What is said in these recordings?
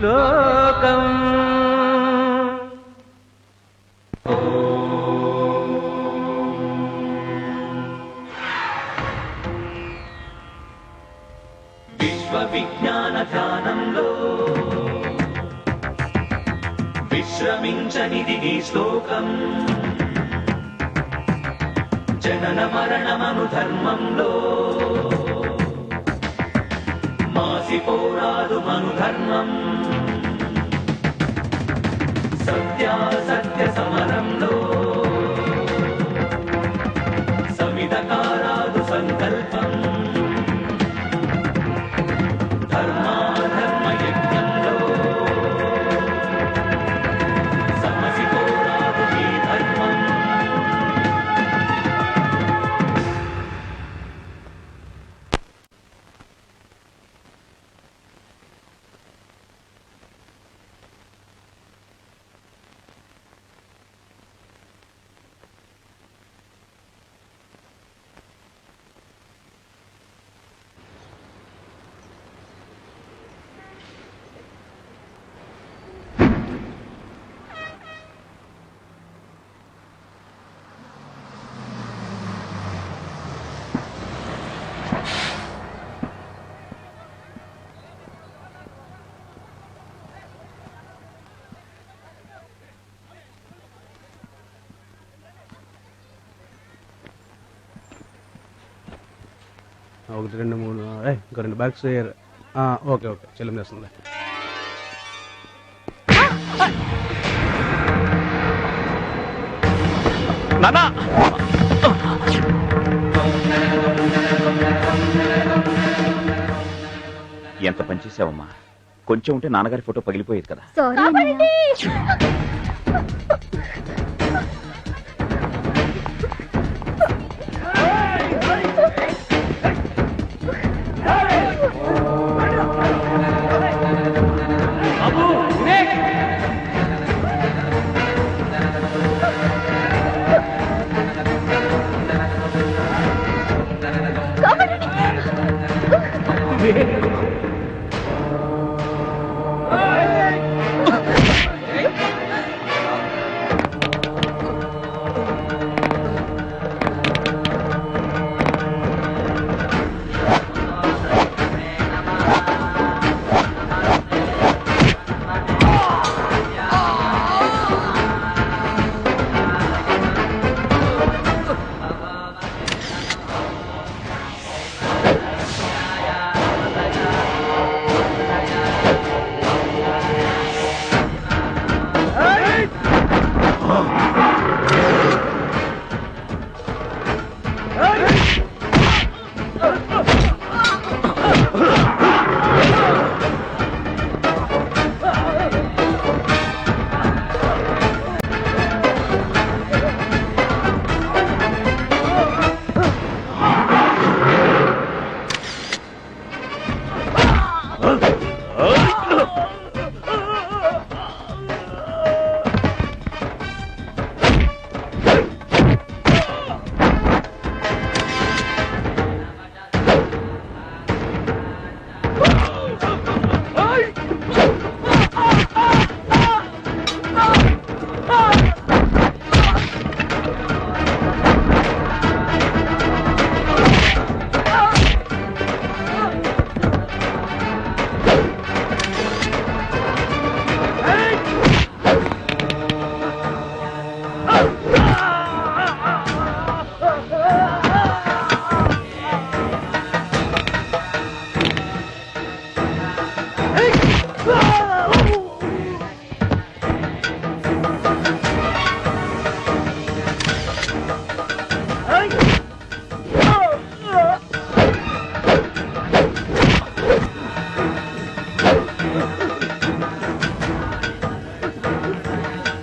శ్లోకం. విశ్వ విజ్ఞాన ధ్యానంలో విశ్రమించనిది నీ శ్లోకం. జనన మరణమను ధర్మంలో మాసిపోరాదు మను ధర్మం. సత్యాసత్య సమరంలో సమిధకారాదు సంకల్పం. ధర్మాధర్మ యజ్ఞంలో సమసిపోరాదు నీ ధర్మం. ఒకటి రెండు మూడు ఇంకా 2 బ్యాగ్స్ ఓకే ఓకే చెల్లం చేస్తుంది. ఎంత పనిచేసావమ్మా, కొంచెం ఉంటే నాన్నగారి ఫోటో పగిలిపోయేది కదా.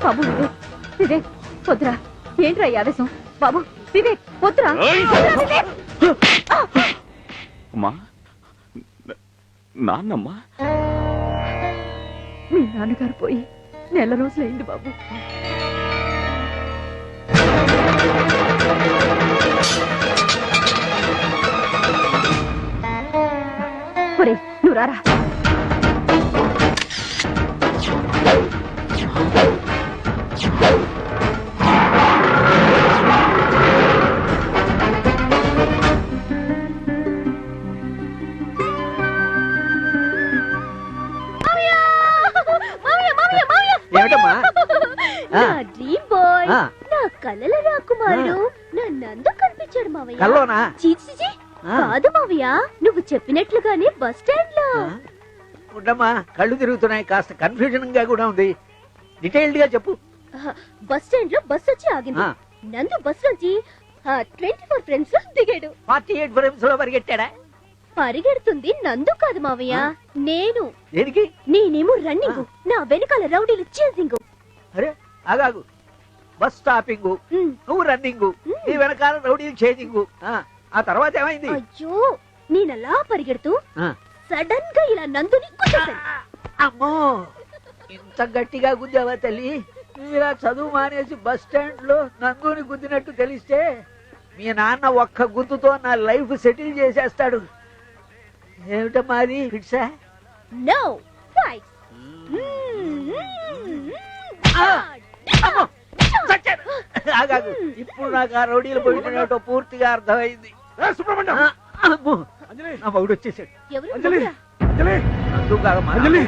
బాబు వివేక్ వద్దురా. ఏంట్రా ఆవేశం? బాబు వివేక్ వద్దురా. అమ్మా, నాన్నమ్మా, మీ నాన్నగారు పోయి నెల రోజులైంది బాబు. ఒరే నువ్వు రారా. ఏమిటమ్మా నా డ్రీమ్ బాయ్, ఆ. నా కలల రాకుమారుడు నా నందు కనిపించాడు మావయ్య. కల్లోనా చీచి కాదు మావయ్య, నువ్వు చెప్పినట్లుగానే బస్ స్టాండ్ లో. ఉండమ్మా, కళ్ళు తిరుగుతున్నాయి, కాస్త కన్ఫ్యూజన్ గా కూడా ఉంది. డీటెయిల్డ్ గా చెప్పు. బస్ స్టాండ్ లో బస్ వచ్చి ఆగింది. ఆ. నందు బస్ నుంచి 24 ఫ్రెండ్స్ లో దిగాడు. 48 ఫ్రేమ్స్ లో పరిగెట్టాడా? పరిగెడుతుంది నందు కాదు మావయ్య, నేను. దేనికి? నేనేమో రన్నింగ్, నా వెనకాల రౌడీలు చేసింగ్. అరే ఆగాగు, బస్ స్టాపింగ్, నువ్వు రన్నింగ్, నీ వెనకాల రౌడీ చేజింగ్. ఆ తర్వాత ఏమైంది? అయ్యో, నేనలా పరిగెడుతూ ఆ. సడన్ గా ఇలా నందుని గుద్దేశాను. అమ్మో, ఇంత గట్టిగా గుద్దావా తల్లి? నువ్వు ఇలా చదువు మానేసి బస్ స్టాండ్ లో నందుని గుద్దినట్టు తెలిస్తే మీ నాన్న ఒక్క గుద్దుతో నా లైఫ్ సెటిల్ చేసేస్తాడు. ఏమిటమ్మా అది, ఫిట్సా? No fight. అమ్మో, చచ్చాను. ఆగాగు, ఇప్పుడు నాకు ఆ రౌడీలు పోయినట్టు పూర్తిగా అర్థమైంది. సుబ్రహ్మణ్యం, అమ్మో, అంజలి, నా మగుడు వచ్చేసాడు. ఎవరు? అంజలి, అంజలి, నందు కాదమ్మా. అంజలి.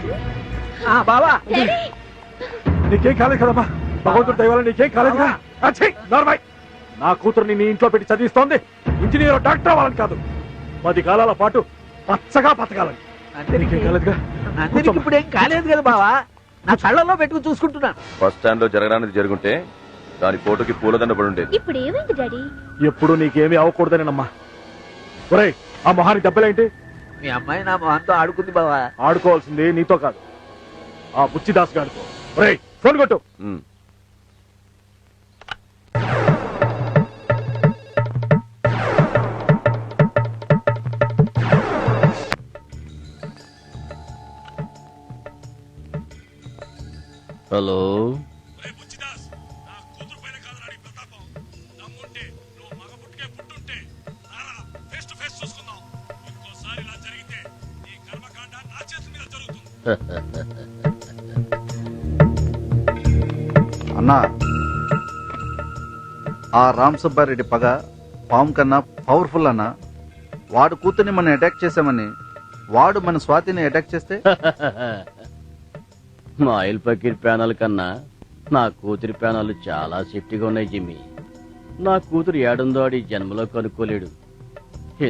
బావా, డాడీ, నీకేం కాలేదు కదమ్మా, భగవంతుడు దయవల్ల నీకేం కాలేదుగా. అచ్చీ, నార్మల్. నా కూతురుని నీ ఇంట్లో పెట్టి చదివిస్తోంది ఇంజనీర్ డాక్టర్ అవ్వాలని కాదు, 10 కాలాల పాటు పచ్చగా బతకాలని. నీకేం కాలేదుగా. అందరికి ఇప్పుడు ఏం కాలేదు కదా బావా, నా కళ్ళలో పెట్టుకుని చూసుకుంటున్నాను. బస్ స్టాండ్ లో జరగడానికి జరుగుంటే దాని ఫోటోకి పూలదండ పడి ఉండేది. ఇప్పుడు ఏమైంది డాడీ? ఎప్పుడు నీకేమీ అవ్వకూడదనేనమ్మా. ఒరేయ్, ఆ మొహానికి దెబ్బలేంటి? మీ అమ్మాయి నా మొహంతో ఆడుకుంది బావా. ఆడుకోవాల్సింది నీతో కాదు, ఆ బుచ్చిదాస్ గారితో. ఒరేయ్, ఫోన్ కొట్టు. ఉమ్. హలో, అన్నా, ఆ రామ్ సుబ్బారెడ్డి పగ పాము కన్నా పవర్ఫుల్ అన్నా. వాడు కూతుర్ని మనం అటాక్ చేశామని వాడు మన స్వాతిని అటాక్ చేస్తే మా ఆయిల్ పకీర్ ప్యానాల కన్నా నా కూతురి ప్యానాలు చాలా సేఫ్టీగా ఉన్నాయి జిమ్మి. నా కూతురు ఏడుందో ఆడి జన్మలో కనుక్కోలేడు,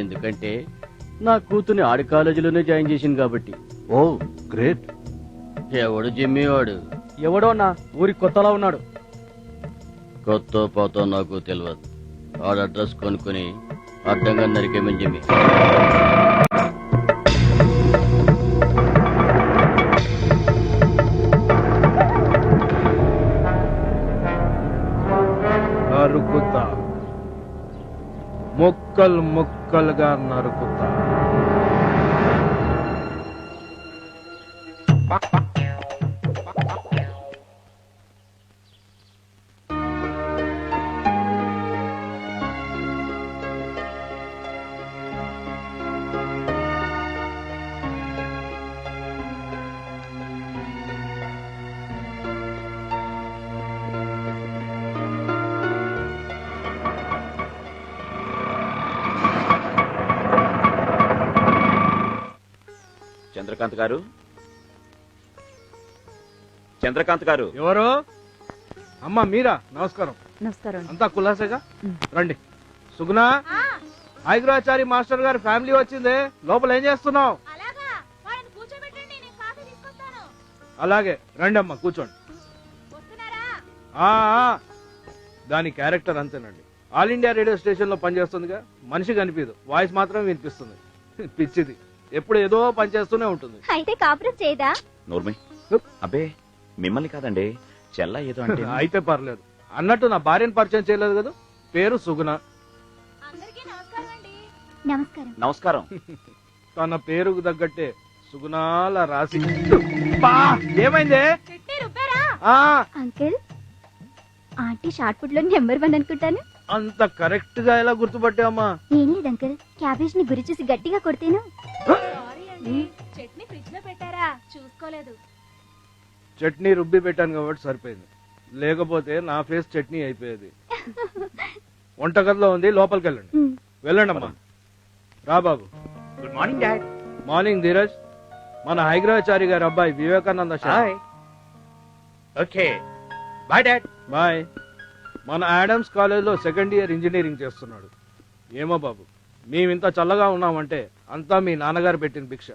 ఎందుకంటే నా కూతుర్ని ఆడి కాలేజీలోనే జాయిన్ చేసింది కాబట్టి. ఓ గ్రేట్. ఎవడు జిమ్మి వాడు? ఎవడో నా ఊరి కొత్తలా ఉన్నాడు. కొత్త పోతో నాకు తెలియదు, ఆడ అడ్రస్ కొనుక్కుని అడ్డంగా నరికేమని జిమ్మి. నరుకుతా, ముక్కలు ముక్కలుగా నరుకుతా. చంద్రకాంత్ గారు, చంద్రకాంత్ గారు. ఎవరు? అమ్మా మీరా? నమస్కారం. నమస్కారం. అంతా కులాసేగా, రండి. సుగుణ, హైగ్రాచారి మాస్టర్ గారి ఫ్యామిలీ వచ్చిందే, లోపల ఏం చేస్తున్నావు? అలాగే రండి అమ్మా, కూర్చోండి. దాని క్యారెక్టర్ అంతేనండి. ఆల్ ఇండియా రేడియో స్టేషన్ లో పనిచేస్తుందిగా, మనిషి కనిపించదు, వాయిస్ మాత్రం వినిపిస్తుంది. పిచ్చిది, ఎప్పుడు ఏదో పని చేస్తూనే ఉంటుంది. అయితే కాపురం చేయదా? నోర్మి. అబ్బే, మిమ్మల్ని కాదండి, చెల్ల ఏదో అంటే. అయితే పర్లేదు. అన్నట్టు నా భార్యను పరిచయం చేయలేదు కదా, పేరు సుగుణ. నమస్కారం. నమస్కారం. తన పేరుకు తగ్గట్టే సుగుణాల రాసి. బా, ఏమైందే? అంకుల్, ఆంటీ షార్ట్ ఫుడ్ లో నెంబర్ 1 అనుకుంటాను. అంత కరెక్ట్ గా ఎలా గుర్తుపట్టావమ్మా? ఏం లేదు అంకుల్, క్యాబేజ్ ని గురి చూసి గట్టిగా కొడితేను. చట్నీ ఫ్రిడ్జ్ లో పెట్టారా? చూసుకోలేదు. చట్నీ రుబ్బి పెట్టాను కాబట్టి సరిపోయింది, లేకపోతే నా ఫేస్ చట్నీ అయిపోయేది. వంటగదిలో ఉంది, లోపలికి వెళ్ళండి. వెళ్ళండి అమ్మా. రా బాబు. Good morning dad. Morning Dheeraj. మన హైగ్రాచారి గారి అబ్బాయి Vivekananda. Okay bye dad. Bye. మన యాడమ్స్ కాలేజ్లో సెకండ్ ఇయర్ ఇంజనీరింగ్ చేస్తున్నాడు. ఏమో బాబు, మేమింత చల్లగా ఉన్నామంటే అంతా మీ నాన్నగారు పెట్టిన భిక్ష.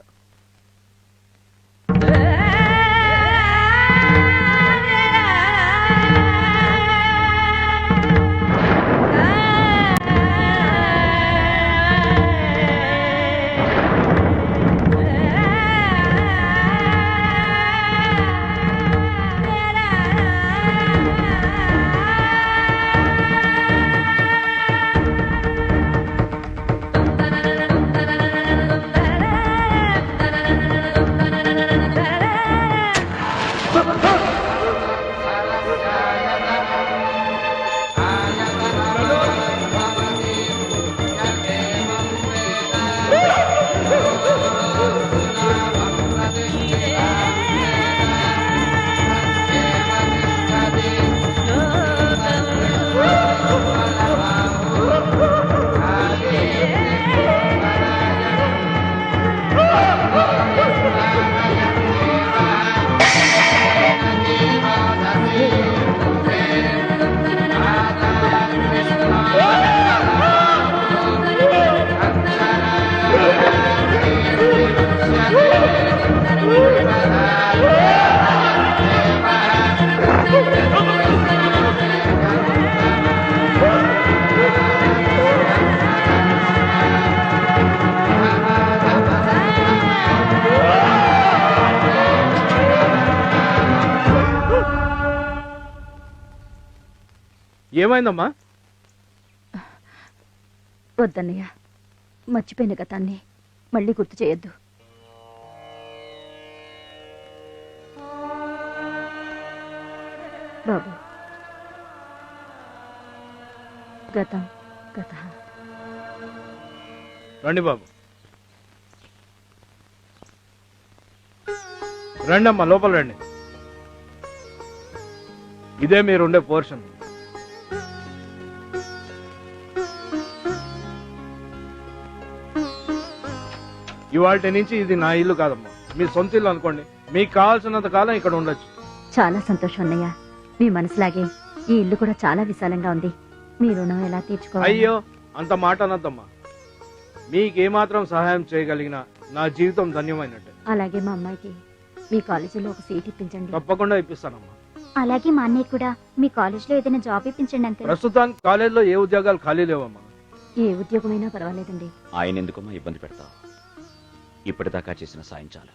ఏమైందమ్మా? వద్దన్నయ్య, మర్చిపోయిన గతాన్ని మళ్ళీ గుర్తు చేయొద్దు. బాబు, గతం గత. రండి బాబు, రండి అమ్మా, లోపల రండి. ఇదే మీరుండే పోర్షన్. ఇవాళ నుంచి ఇది నా ఇల్లు కాదమ్మా, మీ సొంత ఇల్లు అనుకోండి. మీకు కావాల్సినంత కాలం ఇక్కడ ఉండొచ్చు. చాలా సంతోషం అన్నయ్య. మీ మనసులాగే ఈ ఇల్లు కూడా చాలా విశాలంగా ఉంది. మీ రుణం ఎలా తీర్చుకోవాలి? అయ్యో, అంత మాట అనద్దమ్మా. మీకేమాత్రం సహాయం చేయగలిగిన నా జీవితం ధన్యమైనట్టే. అలాగే మా అమ్మాయికి మీ కాలేజీలో ఒక సీట్ ఇప్పించండి. తప్పకుండా ఇప్పిస్తానమ్మా. అలాగే మా అన్నయ్య కూడా మీ కాలేజ్ లో ఏదైనా జాబ్ ఇప్పించండి అంకుల్. ప్రస్తుతానికి కాలేజీలో ఏ ఉద్యోగాలు ఖాళీ లేవమ్మా. ఏ ఉద్యోగమైనా పర్వాలేదండి. ఆయన ఎందుకమ్మా ఇబ్బంది పెడతావు? ఇప్పటిదాకా చేసిన సాయం చాలు.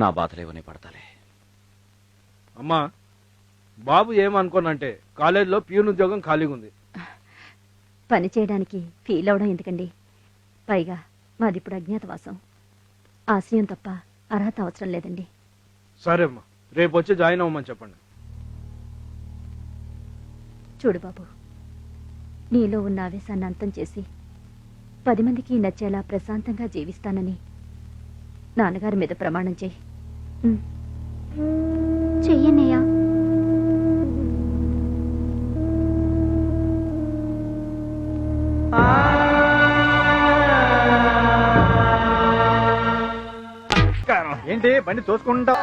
నా బాధలేవనే పడతాలే. అమ్మా, బాబు ఏమనుకోనంటే కాలేజీలో ప్యూన్ ఉద్యోగం ఖాళీగా ఉంది. పని చేయడానికి ఫీల్ అవడం ఎందుకండి? పైగా మాది ఇప్పుడు అజ్ఞాతవాసం. ఆశ్రయం తప్ప అర్హత అవసరం లేదండి. సరే అమ్మా, రేపు వచ్చి జాయిన్ అవ్వమని చెప్పండి. చూడు బాబు, నీలో ఉన్న ఆవేశాన్ని అంతం చేసి 10 మందికి నచ్చేలా ప్రశాంతంగా జీవిస్తానని నాన్నగారి మీద ప్రమాణం చేయి. చెయ్యన్నయ్యా. ఏంటి బండి తోసుకుంటా?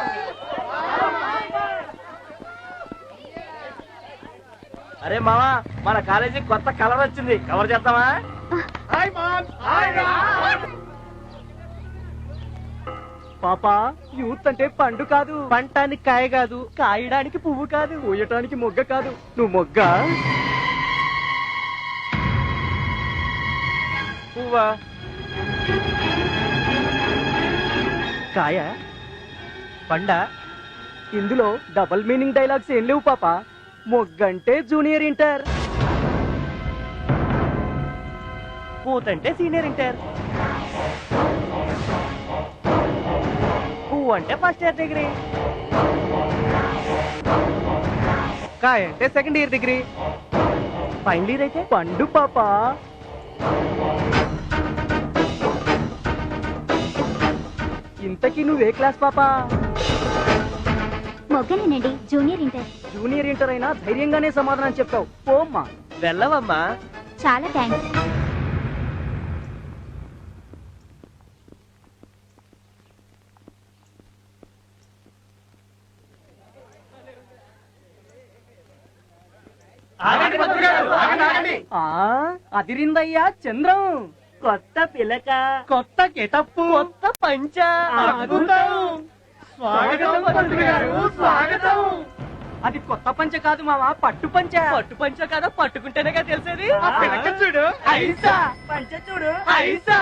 అరే మావా, మన కాలేజీ కొత్త కలర్ వచ్చింది, కవర్ చేద్దామా? పాపా, యూత్ అంటే పండు కాదు, పంటానికి కాయ కాదు, కాయడానికి పువ్వు కాదు, పూయటానికి మొగ్గ కాదు. నువ్వు మొగ్గ, పువ్వా, కాయ, పండ? ఇందులో డబుల్ మీనింగ్ డైలాగ్స్ ఏం లేవు పాప. మొగ్గంటే జూనియర్ ఇంటర్, పూతంటే సీనియర్ ఇంటర్, పువ్వు అంటే ఫస్ట్ ఇయర్ డిగ్రీ, కాయ అంటే second year degree, final year అయితే పండు పాప. ఇంతకీ నువ్వే క్లాస్ పాపా? మొగ్గనేనండి, జూనియర్ ఇంటర్. జూనియర్ ఇంటర్ అయినా ధైర్యంగానే సమాధానం చెప్పావు. పోమ్మా, వెళ్ళవమ్మా. చాలా థ్యాంక్స్. అదిరిందయ్యా చంద్రం. కొత్త పిలక, కొత్త గెటప్పు, కొత్త పంచ, అద్భుతం. స్వాగతం పంతులు గారు, స్వాగతం. అది కొత్త పంచ కాదు మావా, పట్టు పంచ. పట్టు పంచ కాదా, పట్టుకుంటేనేగా తెలిసేది. చూడు ఐసా, పంచ చూడు ఐసా.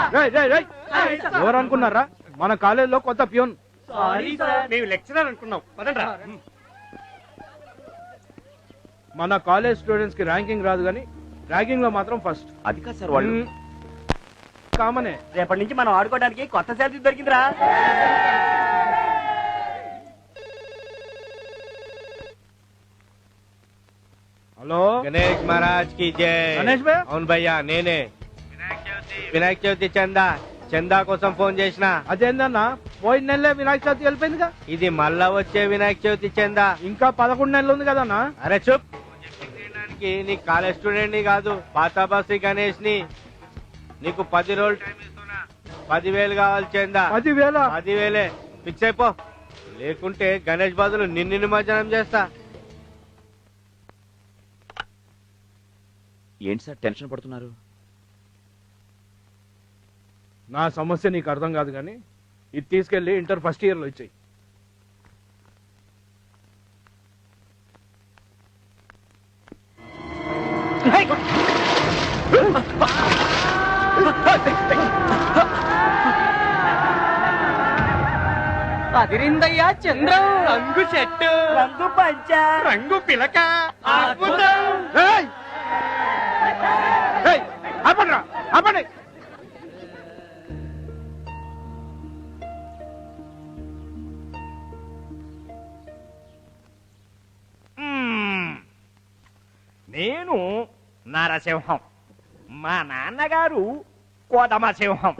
ఎవరు అనుకున్నారా? మన కాలేజీలో కొత్త ప్యూన్. సారీ సార్, మేము లెక్చరర్ అనుకున్నాం. పదండ్రా. మన కాలేజ్ స్టూడెంట్స్ కి ర్యాంకింగ్ రాదు కానీ ర్యాంకింగ్ లో మాత్రం ఫస్ట్. అది కాదు సార్ వాళ్ళు. కామనే. రేపటి నుంచి మనం ఆడుకోవడానికి కొత్త శాలరీ దొరికిందిరా. హలో గణేష్ మహారాజ్ కి జై. గణేష్ భయ్యా? అవును భయ్యా, నేనే. వినాయక చవితి చందా చందా కోసం ఫోన్ చేసిన. అదేందన్నా పోయిన నెలలే వినాయక చవితి వెళ్ళిపోయిందిగా. ఇది మళ్ళా వచ్చే వినాయక చవితి చందా. ఇంకా 11 నెలలు ఉంది కదన్నా. అరే చూప్. నీ కాలేజ్ స్టూడెంట్ ని కాదు, పాతాబాసి గణేష్ ని. నీకు 10 రోజులు టైం ఇస్తున్నా. 10,000 కావాలి చందా. 10,000? 10,000 ఫిక్స్ అయిపో, లేకుంటే గణేష్ బదులు నిన్ను నిమజ్జనం చేస్తా. ఏంటి సార్ టెన్షన్ పడుతున్నారు? నా సమస్య నీకు అర్థం కాదు కానీ ఇది తీసుకెళ్లి ఇంటర్ ఫస్ట్ ఇయర్ లో ఇచ్చేయి. అదిరిందయ్యా చంద్రం. రంగు చెట్టు, రంగు పంచ, రంగు పిలక, అద్భుతం. ఆపండి. నేను నరసింహం, మా నాన్నగారు కోదమ సింహం,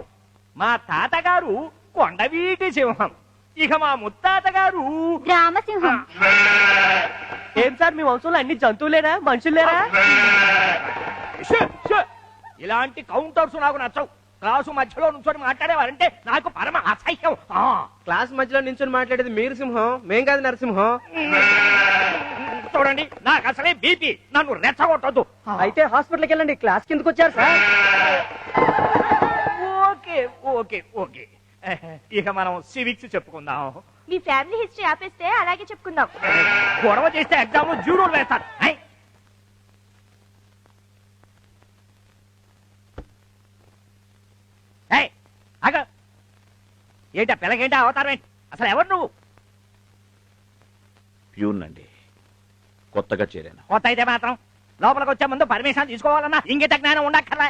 మా తాతగారు కొండవీటి సింహం, ఇక మా ముత్తాత గారు రామసింహం. ఏం సార్ మీ వంశంలో అన్ని జంతువులేనా, మనుషులేనా? ఇలాంటి కౌంటర్స్ నాకు నచ్చవు. క్లాసు మధ్యలో నుంచొని మాట్లాడేవారంటే నాకు పరమ అసహ్యం. క్లాస్ మధ్యలో నించొని మాట్లాడేది మీరు సింహం, మేం కాదు నరసింహం. చూడండి, నాకు అసలే బీపీ, నన్ను రెచ్చగొట్టద్దు. అయితే హాస్పిటల్కి వెళ్ళండి. క్లాస్ కిందకు వచ్చారు సార్. ఓకే ఓకే ఓకే, ఇక మనం సివిక్స్ చెప్పుకుందాం. మీ ఫ్యామిలీ హిస్టరీ ఆపేస్తే అలాగే చెప్పుకుందాం. గొడవ చేస్తే ఎగ్జామ్ లో జీరోలు వేస్తారు. ఏంటా పిల్లకేంటా అవతారం ఏంటి? అసలు ఎవరు నువ్వు? ప్యూన్ అండి, కొత్తగా చేరాను. కొత్త అయితే మాత్రం లోపలికి వచ్చే ముందు పర్మిషన్ తీసుకోవాలన్నా ఇంగిత జ్ఞానం ఉండక్కర్లే.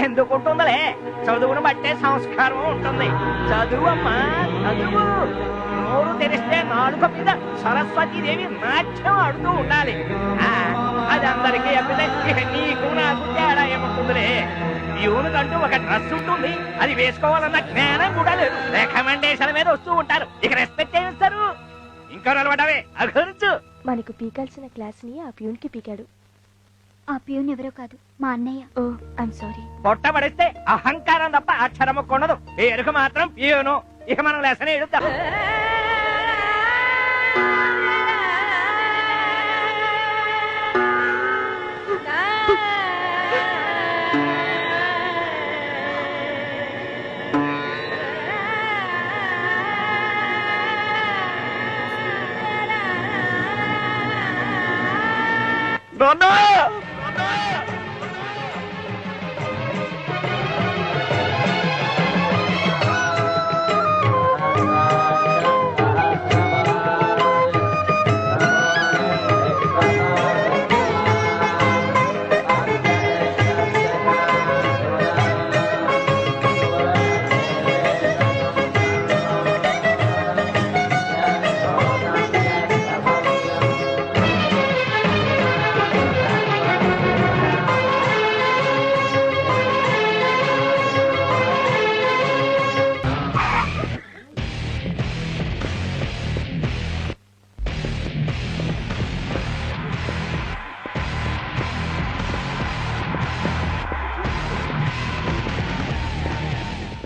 ఎందుకు ఉంటుందిలే, చదువును బట్టే సంస్కారం ఉంటుంది. చదువు అమ్మా చదువు. నోరు తెరిస్తే నాలుక మీద సరస్వతీదేవి నాట్యం ఆడుతూ ఉండాలి. అది అందరికీ అప్పితే ఇక నీకు నాకు తేడా ఏముంటుందిలే. ప్యూనుకంటూ ఒక డ్రెస్ ఉంటుంది, అది వేసుకోవాలన్న జ్ఞానం కూడా లేదు. రికమెండేషన్ మీద వస్తూ ఉంటారు, ఇక రెస్పెక్ట్ ఏమిస్తారు? ఇంకా నిలబడవే అఘర్చు. మనకు పీకాల్సిన క్లాస్ ని ఆ ప్యూన్ కి పీకాడు. ఆ ప్యూన్ ఎవరో కాదు, మా అన్నయ్య. ఓ ఐఎమ్ సారీ. పొట్టబడిస్తే అహంకారం తప్ప అక్షరము కొనదు. పేరుకు మాత్రం ప్యూను. ఇక మనం లెసన్ ఎడుద్దాం.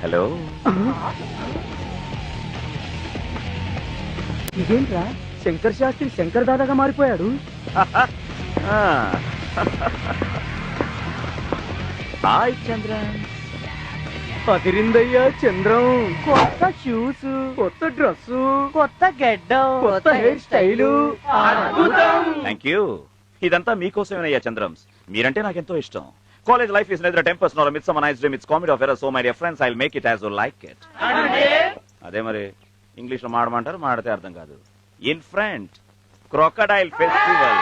హలో, ఇదేంట్రా, శంకర్ శాస్త్రి శంకర్ దాదాగా మారిపోయాడు. హాయ్ చంద్రన్. పదిరిందయ్యా చంద్రం. కొత్త షూస్, కొత్త డ్రెస్, కొత్త గెడ్డం, కొత్త హెయిర్ స్టైలు. అద్భుతం. Thank you. ఇదంతా మీకోసమేనయ్యా చంద్రమ్స్. మీరంటే నాకెంతో ఇష్టం. College life is Nether టెంపస్ Nar mids some nice dream. It's comedy of error. So my dear friends, I will make it as you like it. అదే మరి ఇంగ్లీష్ లో మాడమంటారు, మాడితే అర్థం కాదు. In front crocodile festival.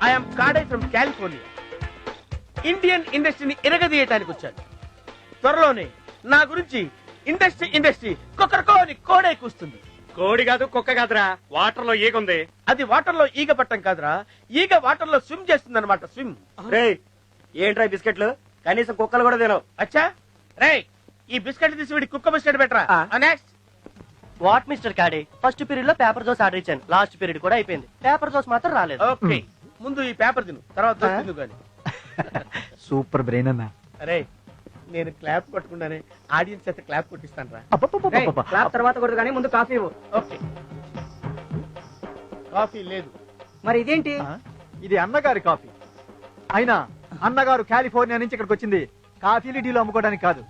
I'm కాడే from California. Indian ఇండస్ట్రీని ఎరగదీయటానికి వచ్చాను. త్వరలోనే నా గురించి ఇండస్ట్రీ కుక్కరకోని కోడే కూస్తుంది. కోడి కాదు, కుక్క కాదురా, వాటర్ లో ఈగుంది. అది వాటర్ లో ఈగ పట్టం కాదురా, ఈగ వాటర్ లో స్విమ్ చేస్తుంది అనమాట. స్విమ్. ఏంట్రా బిస్కెట్లు? కనీసం కుక్కలు కూడా తినవు. అచ్చా రే, ఈ బిస్కెట్ తీసి వీడి కుక్క బిస్కెట్ పెట్టరా. నెక్స్ట్. వాట్ మిస్టర్ కాడే, ఫస్ట్ పీరియడ్ లో పేపర్ దోస్ ఆర్డర్ ఇచ్చాను. లాస్ట్ పీరియడ్ కూడా అయిపోయింది, పేపర్ దోస్ మాత్రం రాలేదు. ఓకే, ముందు ఈ పేపర్ తిను, తర్వాత తిను కానీ. సూపర్ బ్రెయిన్ అన్నా. అరే, నేను క్లాప్ కొట్టకుండానే ఆడియన్స్ అయితే క్లాప్ కొట్టిస్తాను రా. క్లాప్ తర్వాత కొడదు కానీ ముందు కాఫీ ఇవ్వు. ఓకే. కాఫీ లేదు. మరి ఇదేంటి? ఇది అన్నగారి కాఫీ. అయినా అన్నగారు కాలిఫోర్నియా నుంచి ఇక్కడికి వచ్చింది కాఫీలు టీలు అమ్ముకోవడానికి కాదు,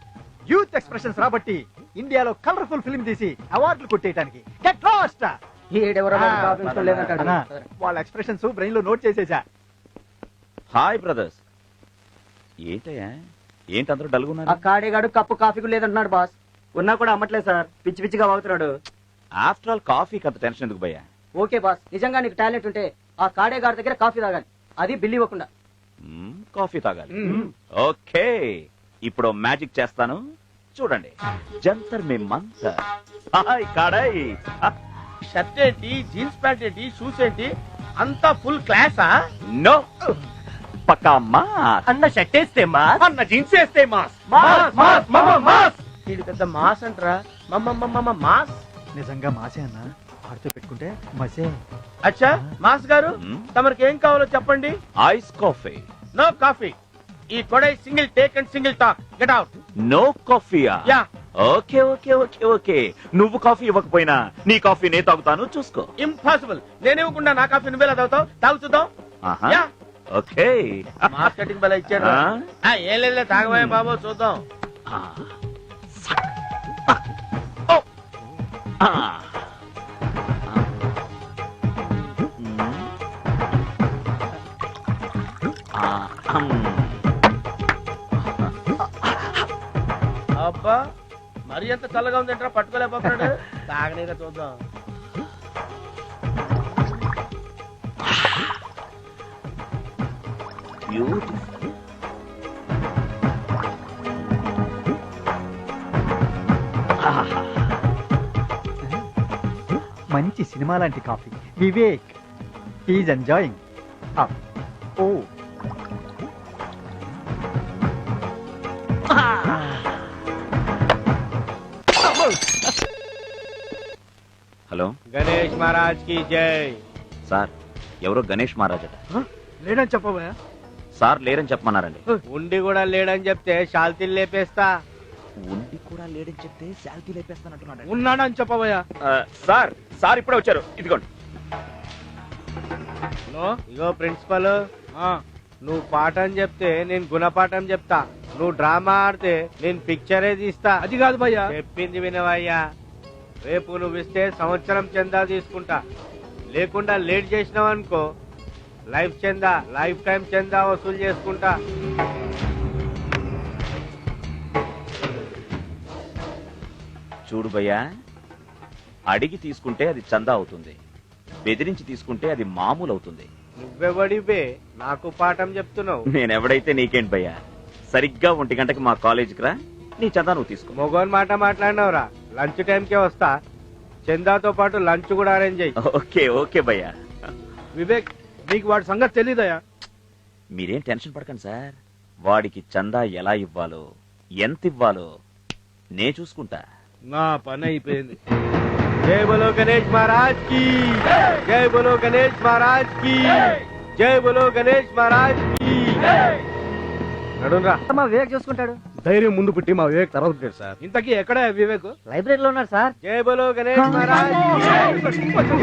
యూత్ ఎక్స్ప్రెషన్స్ రాబట్టి ఇండియాలో కలర్ఫుల్ ఫిల్మ్ తీసి అవార్డులు కొట్టేయడానికి. Get lost. వాళ్ళ ఎక్స్ప్రెషన్స్ బ్రెయిన్ లో నోట్ చేసేసా. Hi brothers. ఏంటయ్యా, ఏంటి అందరూ డల్గున్నారు? ఆ కాడేగాడు కప్పు కాఫీ లేదంటున్నాడు బాస్. ఉన్నా కూడా అమ్మట్లేదు సార్, పిచ్చి పిచ్చిగా వాగుతున్నాడు. ఆఫ్టర్ ఆల్ కాఫీకి అంత టెన్షన్ ఎందుకు భయ్యా? ఓకే బాస్, నిజంగా నీకు టాలెంట్ ఉంటే ఆ కాడేగాడి దగ్గర కాఫీ తాగాలి, అది బిల్లు ఇవ్వకుండా. కాఫీ తాగాలి. ఓకే, ఇప్పుడు మ్యాజిక్ చేస్తాను, చూడండి. జంతర్ మే మంతర్. హాయ్ కాడై. షర్ట్ ఏంటి, జీన్స్ ప్యాంట్ ఏంటి, షూస్ ఏంటి, అంతా ఫుల్ క్లాసా? నో, పక్కా మాస్. అన్న షర్ట్ వేస్తే మాస్, అన్న జీన్స్ వేస్తే మాస్. ఇది పెద్ద మాస్ అంటరా. మాస్ నిజంగా మాసే అన్నా, ఆడితో పెట్టుకుంటే మసే. అచ్చా మాస్ గారు, తమరికి ఏం కావాలో చెప్పండి. Ice coffee. No coffee. ఈ కొడై single take and single talk. Get out. No కాఫీయా? Yeah. Okay okay okay okay, నువ్వు కాఫీ ఇవ్వకపోయినా నీ కాఫీ నేను తాగుతాను, చూసుకో. ఇంపాసిబుల్. నేనివ్వకుండా నా కాఫీ నువ్వేలా తాగుతావు? తాగు చూద్దాం. యా. ఓకే. మార్కెటింగ్ బల ఇచ్చాడు. ఏం లేదు, తాగబోయే బాబు, చూద్దాం. అబ్బా, మరి ఎంత చల్లగా ఉందంటారా, పట్టుకోలేకపోతున్నాడు. తాగనీగా చూద్దాం. బ్యూటిఫుల్. మంచి సినిమా లాంటి coffee. Vivek is enjoying. Oh hello, Ganesh Maharaj కి జై. సార్ ఎవరో గణేష్ మహారాజ్ అట. లేడని చెప్పబోయా? సార్ లేరని చెప్పమన్నారండి. ఉండి కూడా లేడని చెప్తే శాల్తీలు లేపేస్తా. ఉండి కూడా లేడని చెప్తే శాల్తీ లేపేస్తానంటున్నాడు. ఉన్నాడని చెప్పబోయా? సార్ సార్ ఇప్పుడే వచ్చారు, ఇదిగోండి. ఇగో ప్రిన్సిపల్, నువ్వు పాఠం చెప్తే నేను గుణపాఠం చెప్తా, నువ్వు డ్రామా ఆడితే నేను పిక్చరే తీస్తా. అది కాదు భయ్యా, చెప్పింది వినవయ్యా. రేపు నువ్వు ఇస్తే సంవత్సరం చందా తీసుకుంటా, లేకుండా లేట్ చేసినావు అనుకో లైఫ్ చందా, లైఫ్ టైం చందా వసూలు చేసుకుంటా. చూడు భయ్యా, అడిగి తీసుకుంటే అది చందా అవుతుంది, బెదిరించి తీసుకుంటే అది మామూలు అవుతుంది. నువ్వెవడివే నాకు పాఠం చెప్తున్నావు? నేనెవడైతే నీకేంటి భయ్యా, సరిగ్గా 1 గంటకి మా కాలేజీకి రా, నీ చందా నువ్వు తీసుకో. మొగోన్ మాట మాట్లాడినవరా, లంచ్ టైంకే వస్తా, చందాతో పాటు లంచ్ కూడా అరేంజ్ అయ్యి. ఓకే ఓకే భయ్యా. వివేక్, నీకు వాడి సంగతి తెలీదయా? మీరేం టెన్షన్ పడకండి సార్, వాడికి చందా ఎలా ఇవ్వాలో ఎంత ఇవ్వాలో నే చూసుకుంటా. నా పని అయిపోయింది. జై బోలో గణేష్ మహారాజ్ కి జై, బోలో గణేష్ మహారాజ్ కి జై బోలో గణేష్ మహారాజ్ నడురా మా వివేక్ చూసుకుంటాడు. ధైర్యం ముందు పుట్టి మా వివేక్ తర్వాత పుట్టాడు సార్. ఇంతకీ ఎక్కడ వివేక్? లైబ్రరీలో ఉన్నాడు సార్. జై బోలో గణేష్ మహారాజ్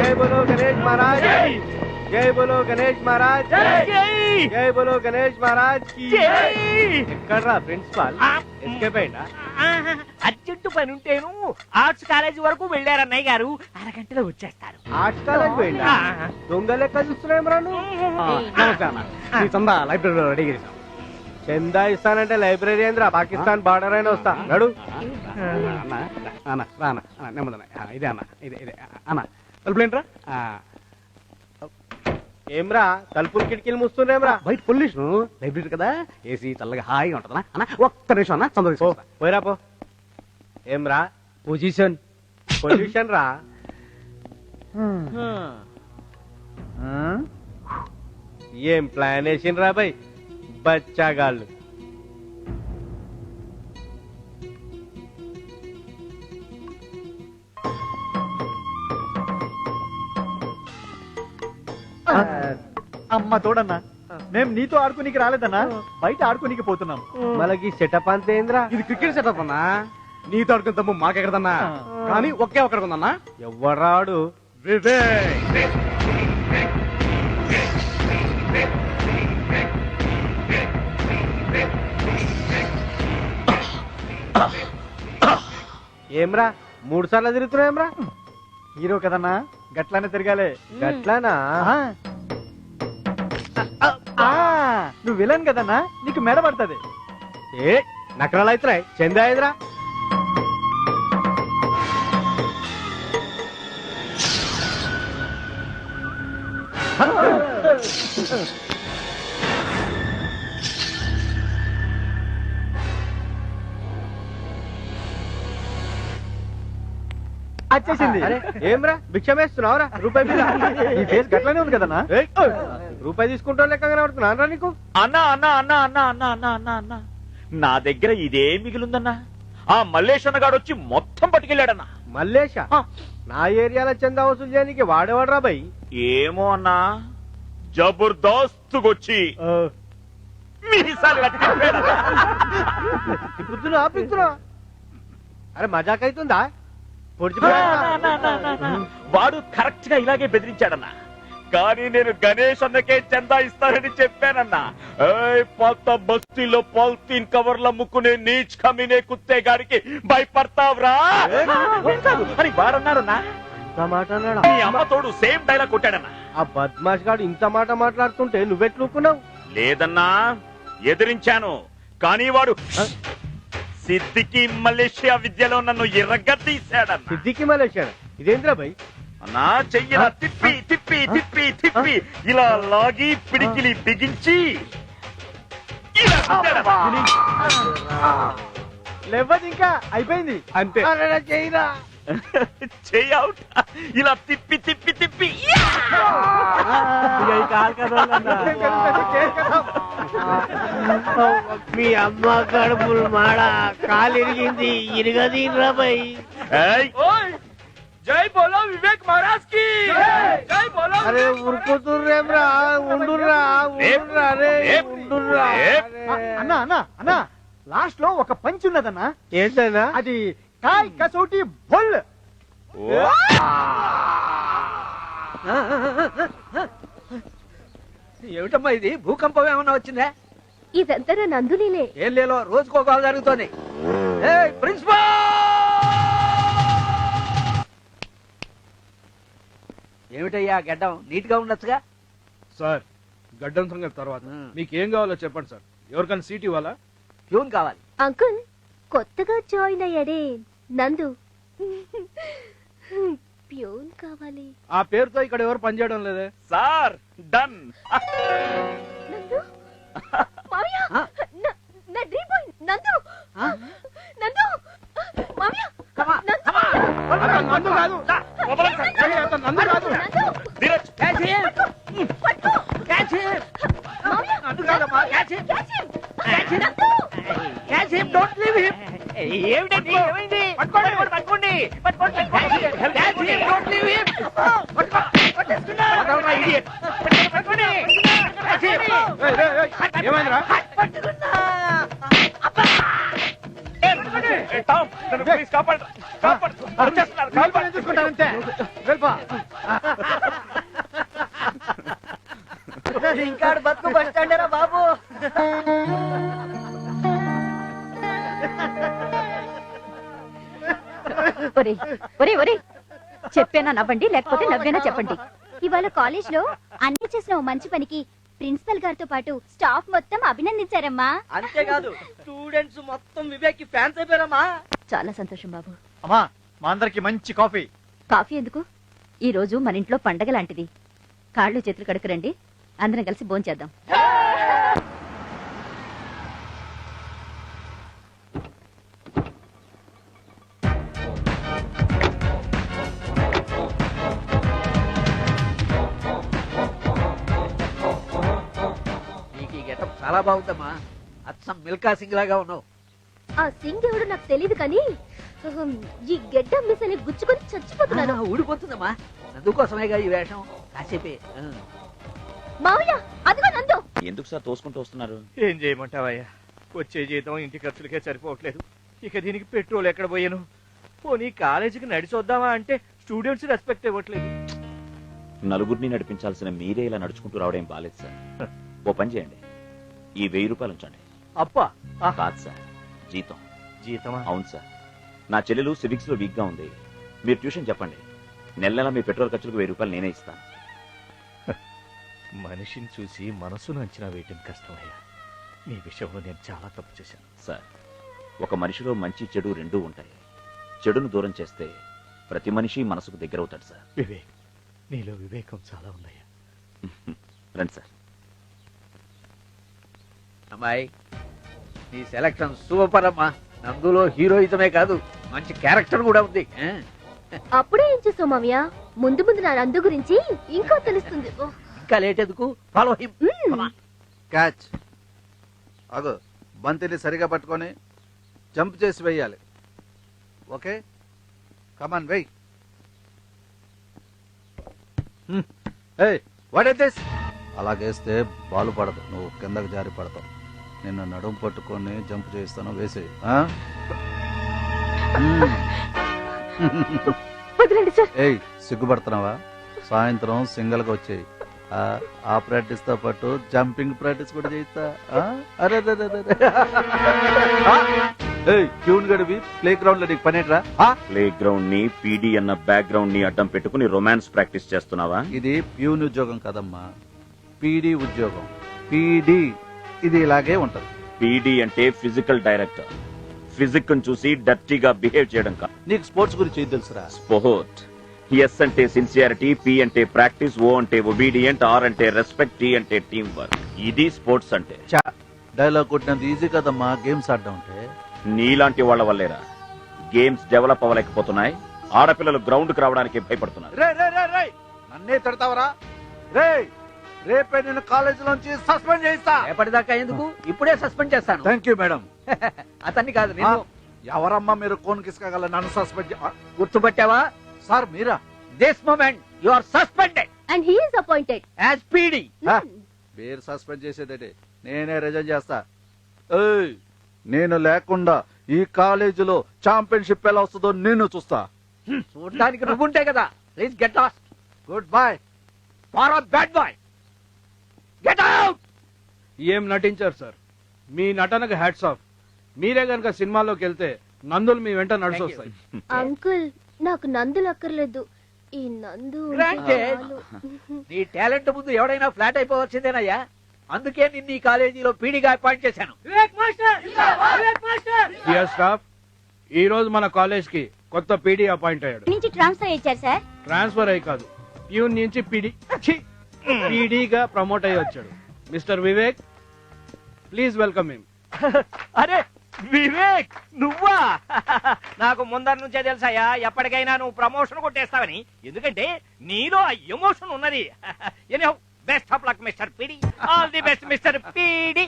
జై బోలో గణేష్ మహారాజ్ జై బోలో గణేష్ మహారాజ్ జై బోలో గణేష్ మహారాజ్ ఎక్కడ్రా ప్రిన్సిపాల్? ఎస్కేప్ అయిందా? అర్జెంటు పని ఉంటేను ఆర్ట్స్ కాలేజీ వరకు వెళ్ళారు అన్నయ్య గారు, అరగంటలో వచ్చేస్తారు. ఆర్ట్స్ కాలేజ్ పోయిందా? దొంగ లెక్క చూస్తున్నాం చందా లైబ్రరీలో రెడీ చేసాం. చందా ఇస్తానంటే లైబ్రరీ ఏంద్రా? పాకిస్తాన్ బార్డర్ అయినా వస్తా. నడు. ఇదే అన్న ఇదే ఇదే అన్న తలుపులేంట్రా? ఏమ్రా తలుపులు కిటికీలు మూస్తుండేమ్రా? బయట పొల్యూషన్, లైబ్రరీ కదా, ఏసీ చల్లగా హాయిగా ఉంటుందా అన్న. ఒక్క నిమిషం అన్న చందా పోయిరా పో. ఏమ్రా పొజిషన్? పొల్యూషన్ రా. ఏం ప్లాన్ వేసిండ్రా బై బచ్చాగాళ్ళు? అమ్మ తోడన్నా, మేము నీతో ఆడుకోనికి రాలేదన్నా, బయట ఆడుకోనికి పోతున్నాం. మనకి సెటప్ అంతే ఏంద్రా? ఇది క్రికెట్ సెటప్ అన్నా. నీతో ఆడుకుని తమ్ము మాకెక్కడదన్నా, కానీ ఒకే ఒక్కడికి ఉందన్నా. ఎవరాడు? ఏమ్రా 3 సార్లు తిరుగుతున్నాయేమ్రా? హీరో కదన్నా, గట్లానే తిరగాలే. గట్లానా? నువ్వు విలన్ కదన్నా, నీకు మెడ పడుతుంది. ఏ నకరాలు అవుతున్నాయి. చందా ఎదురా? వచ్చేసింది. ఏమ్రా భిక్షం వేస్తున్నావురా? రూపాయి మీద ఈ ఫేస్ గట్లానే ఉంది కదన్నా. రూపాయి తీసుకుంటా లెక్క కనబడుతున్నా నీకు? అన్నా అన్నా అన్నా అన్నా అన్నా అన్నా అన్నా అన్నా నా దగ్గర ఇదే మిగిలిందన్నా. ఆ మల్లేష్ అన్నగాడు వచ్చి మొత్తం పట్టుకెళ్ళాడన్నా. మల్లేష? నా ఏరియాలో చందా వసూలు చేయడానికి వాడేవాడ్రా బై? ఏమో అన్నా, జబర్దస్తుకొచ్చి తిప్పుతున్నా ఆపిస్తున్నా. అరే మజాక్ అవుతుందా? వాడు కరెక్ట్ గా ఇలాగే బెదిరించాడన్నా. కానీ నేను గణేష్ అన్నకే చందా ఇస్తానని చెప్పానన్నా. పాత బస్తీలో పాలిథీన్ కవర్ల ముక్కునే నీచ్ కమినే కుత్తే గారికి భయపడతావురా అని వాడన్నాడన్నా. నీ అమ్మ తోడు సేమ్ డైలాగ్ కొట్టాడన్నా. ఆ బద్మాష్ గాడు ఇంత మాట మాట్లాడుతుంటే నువ్వెట్లుకున్నావు? లేదన్నా, ఎదిరించాను. కానీ వాడు సిద్దికి మలేషియా విద్యలో నన్ను ఎర్రగద్దీశాడన్నా. సిద్దికి మలేషియా? ఇదేంద్రా బై? అన్నా చెయ్యిలా తిప్పి తిప్పి తిప్పి తిప్పి ఇలా లాగి పిడికిలి బిగించి లేవదు, ఇంకా అయిపోయింది అంతే. చెయ్యిరా. చెయ్యి అవుట్. ఇలా తిప్పి తిప్పి తిప్పి మీ అమ్మ కడుపులు మాడ కాలు ఇరిగింది, ఇరగదీన్రా బై. జై బోలో వివేక్ మహారాజ్ కి జై బోలో. అరే ఉరుకుతుర్రేమ్రా, ఉండుర్రా ఉండుర్రా రే ఉండుర్రా. అన్నా అన్నా అన్నా, లాస్ట్ లో ఒక పంచ్ ఉన్నదన్నా. ఏంటన్నా అది? కాయ్ కసోటి బొల్. ఏమిటమ్మా ఇది? భూకంపం ఏమన్నా వచ్చిందా? ఇదంతా నా నందులీలే. ఏం లేలో రోజుకో కాల్ జరుగుతోంది. ప్రిన్సిపల్! ఏమిటయ్యా గడ్డం నీట్ గా ఉండొచ్చుగా? సార్ గడ్డం సంగతి తర్వాత, మీకు ఏం కావాలో చెప్పండి సార్. ఎవరికైనా సీట్ ఇవ్వాలా? ప్యూన్ కావాలి. అంకుల్, కొత్తగా జాయిన్ అయ్యాడే నందు, ప్యూన్ కావాలి. ఆ పేరుతో ఇక్కడ ఎవరు పనిచేయడం లేదే సార్. డన్. నందు, మావయ్య, నా డ్రీమ్ బాయ్ నందు. నందు, మావయ్య, నందు కాదు, నందు కాదు. Dheeraj, catch him. పట్టు. Catch him. మావయ్య, నందు కాదమ్మా, catch him. Catch him. Catch him. Nandu. Catch him, don't leave him. ఏమిటండి? ఏమైంది? పట్టుకోండి పట్టుకోండి పట్టుకోండి catch him, don't leave him. పట్టుకోండి. ఏమైందిరా చూసుకుంటానంతే వెళ్ళిపో ఇంకా బతుకు బస్ స్టాండ్ రా బాబు. చెప్పేనా నవ్వండి, లేకపోతే నవ్వేనా చెప్పండి. ఇవాళ కాలేజ్ లో అన్ని చేసిన ఓ మంచి పనికి ప్రిన్సిపల్ గారితో పాటు స్టాఫ్ మొత్తం అభినందించారమ్మా. అంతేకాదు స్టూడెంట్స్ మొత్తం వివేక్ ఫ్యాన్స్ అయిపోయారమ్మా. చాలా సంతోషం బాబు. అమ్మా మా అందరికి మంచి కాఫీ. కాఫీ ఎందుకు? ఈ రోజు మన ఇంట్లో పండగ లాంటిది. కాళ్ళు చేతులు కడుకురండి, అందరం కలిసి భోంచేద్దాం. నీకు ఈ గెటప్ చాలా బాగుందమ్మా. అచ్చం మిల్కా సింగ్ లాగా ఉన్నావు. ఆ సింగ్ ఎవడో నాకు తెలియదు కానీ ఈ గెడ్డ మిసని గుచ్చుకొని చచ్చిపోతున్నాను. ఊడిపోతుందమ్మా. అందుకోసమేగా ఈ వేషం. కాసేపే మావయ్య అదిగో నందు. ఎందుకు సార్ తోసుకుంటూ వస్తున్నారు? ఏం చేయమంటావయ్యా, వచ్చే జీతం ఇంటి ఖర్చులకే సరిపోవట్లేదు. ఇక దీనికి పెట్రోల్ ఎక్కడ పోయాను? పోనీ కాలేజీకి నడిచొద్దామా అంటే స్టూడెంట్స్ రెస్పెక్ట్ ఇవ్వట్లేదు. నలుగురిని నడిపించాల్సిన మీరే ఇలా నడుచుకుంటూ రావడం ఏం బాలేదు సార్. ఓ పని చేయండి, ఈ 1000 రూపాయలు ఉంచండి. అప్పా కాదు సార్, జీతం. జీతమా? అవును సార్. నా చెల్లెలు సివిక్స్ లో వీక్ గా ఉంది. మీరు ట్యూషన్ చెప్పండి, నెల నెల మీ పెట్రోల్ ఖర్చులకు 1000 రూపాయలు నేనే ఇస్తాను. మనిషిని చూసి మనసును అంచనా వేయటం కష్టమయ్యా. నీ విషయంలో నేను చాలా తప్పు చేశాను. సార్, ఒక మనిషిలో మంచి చెడు రెండూ ఉంటాయి. చెడును దూరం చేస్తే ప్రతి మనిషి మనసుకు దగ్గర అవుతాడు సార్. వివేక్, నీలో వివేకం చాలా ఉందయ్యా. రండి సార్. అమ్మాయి, నీ సెలక్షన్ సూపర్ అమ్మా. అందులో హీరోయిజమే కాదు, మంచి క్యారెక్టర్ కూడా ఉంది. అప్పుడే ఏం చేస్తావు మావయ్య? ముందు ముందు నా నందు గురించి ఇంకా తెలుస్తుంది. ఇంకా లేట్ ఎందుకు? Follow him. క్యాచ్. అగో బంతిని సరిగా పట్టుకొని జంప్ చేసి వెయ్యాలి. ఓకే, కమాన్ వెయ్. ఏయ్ వాట్ ఇస్ దిస్? అలాగేస్తే బాలు పడదు, నువ్వు కిందకు జారి పడతావు. నిన్ను నడుము పట్టుకొని జంప్ చేస్తాను, వేసే. ఏయ్ సిగ్గుపడుతున్నావా? సాయంత్రం సింగిల్ గా వచ్చేయి. ఆ ప్రాక్టీస్ తో పాటు జంపింగ్ ప్రాక్టీస్ కూడా చేయిస్తా. అరే ట్యూన్ గడివి ప్లే గ్రౌండ్ లో నీకు పనేట్రా? ప్లే గ్రౌండ్ ని పీడీ అన్న బ్యాక్ గ్రౌండ్ ని అడ్డం పెట్టుకుని రొమాన్స్ ప్రాక్టీస్ చేస్తున్నావా? ఇది ప్యూన్ ఉద్యోగం కదమ్మా, పీడీ ఉద్యోగం. పీడీ ఇది ఇలాగే ఉంటది. పీడీ అంటే ఫిజికల్ డైరెక్టర్. ఫిజిక్ చూసి డర్టీగా బిహేవ్ చేయడం కాదు. నీకు స్పోర్ట్స్ గురించి ఏం తెలుసురా? స్పోర్ట్. ఎస్ అంటే సిన్సియారిటీ, పి అంటే ప్రాక్టీస్, ఓ అంటే ఒబీడియంట్, ఆర్ అంటే రెస్పెక్ట్, టీ అంటే టీం వర్క్. ఇది స్పోర్ట్స్ అంటే. డైలాగ్ కొట్టినంత ఈజీ కదమ్మా గేమ్స్ ఆడడం అంటే. నీలాంటి వాళ్ళ వల్లేరా గేమ్స్ డెవలప్ అవ్వలేకపోతున్నాయి. ఆడపిల్లలు గ్రౌండ్ కు రావడానికి భయపడుతున్నారు. నన్నే తిడతావరా? రేపే నేను కాలేజ్ నుంచి సస్పెండ్ చేయిస్తా. ఎప్పటిదాకా ఎందుకు? ఇప్పుడే సస్పెండ్ చేస్తాను. Thank you madam. అతన్ని కాదు నేను. ఎవరమ్మా మీరు కోన్ కిస్కగల నన్ను సస్పెండ్? గుర్తుపట్టావా? సార్ మీరా? This moment you are suspended and he is appointed as PD. మీరు సస్పెండ్ చేసేదే నేనే రిజైన్ చేస్తా. ఏయ్ నేను లేకుండా ఈ కాలేజీలో ఛాంపియన్షిప్ ఎలా వస్తుందో నేను చూస్తా. చూడడానికి నువ్వుంటే కదా. Please get lost. Good bye for a bad boy. Get out. ఏం నటించారు సార్, మీ నటనకు హ్యాట్స్ ఆఫ్. మీరే గనక సినిమాలోకి వెళ్తే నందులు మీ వెంట నడిచొస్తాయి. అంకుల్ నాకు నందులు అక్కర్లేదు, ఈ నందు నీ టాలెంట్ ముందు ఎవడైనా ఫ్లాట్ అయిపోవచ్చిందేనయ్యా. అందుకే నిన్ను ఈ కాలేజీలో పీడీగా అపాయింట్ చేశాను. డియర్ స్టాఫ్, ఈ రోజు మన కాలేజ్ కి కొత్త పీడీ అపాయింట్ అయ్యాడు. నుంచి ట్రాన్స్ఫర్ ఇచ్చారు సార్. ట్రాన్స్ఫర్ అయ్యి కాదు, ప్యూన్ నుంచి పీడీగా ప్రమోట్ అయ్యి వచ్చాడు. Mister Vivek, please welcome him. అరే వివేక్, నువ్వా? నాకు ముందర నుంచే తెలుసాయా ఎప్పటికైనా నువ్వు ప్రమోషన్ కొట్టేస్తావని. ఎందుకంటే నీలో ఆ ఎమోషన్ ఉన్నది. Best of luck mister PD. All the best mister PD.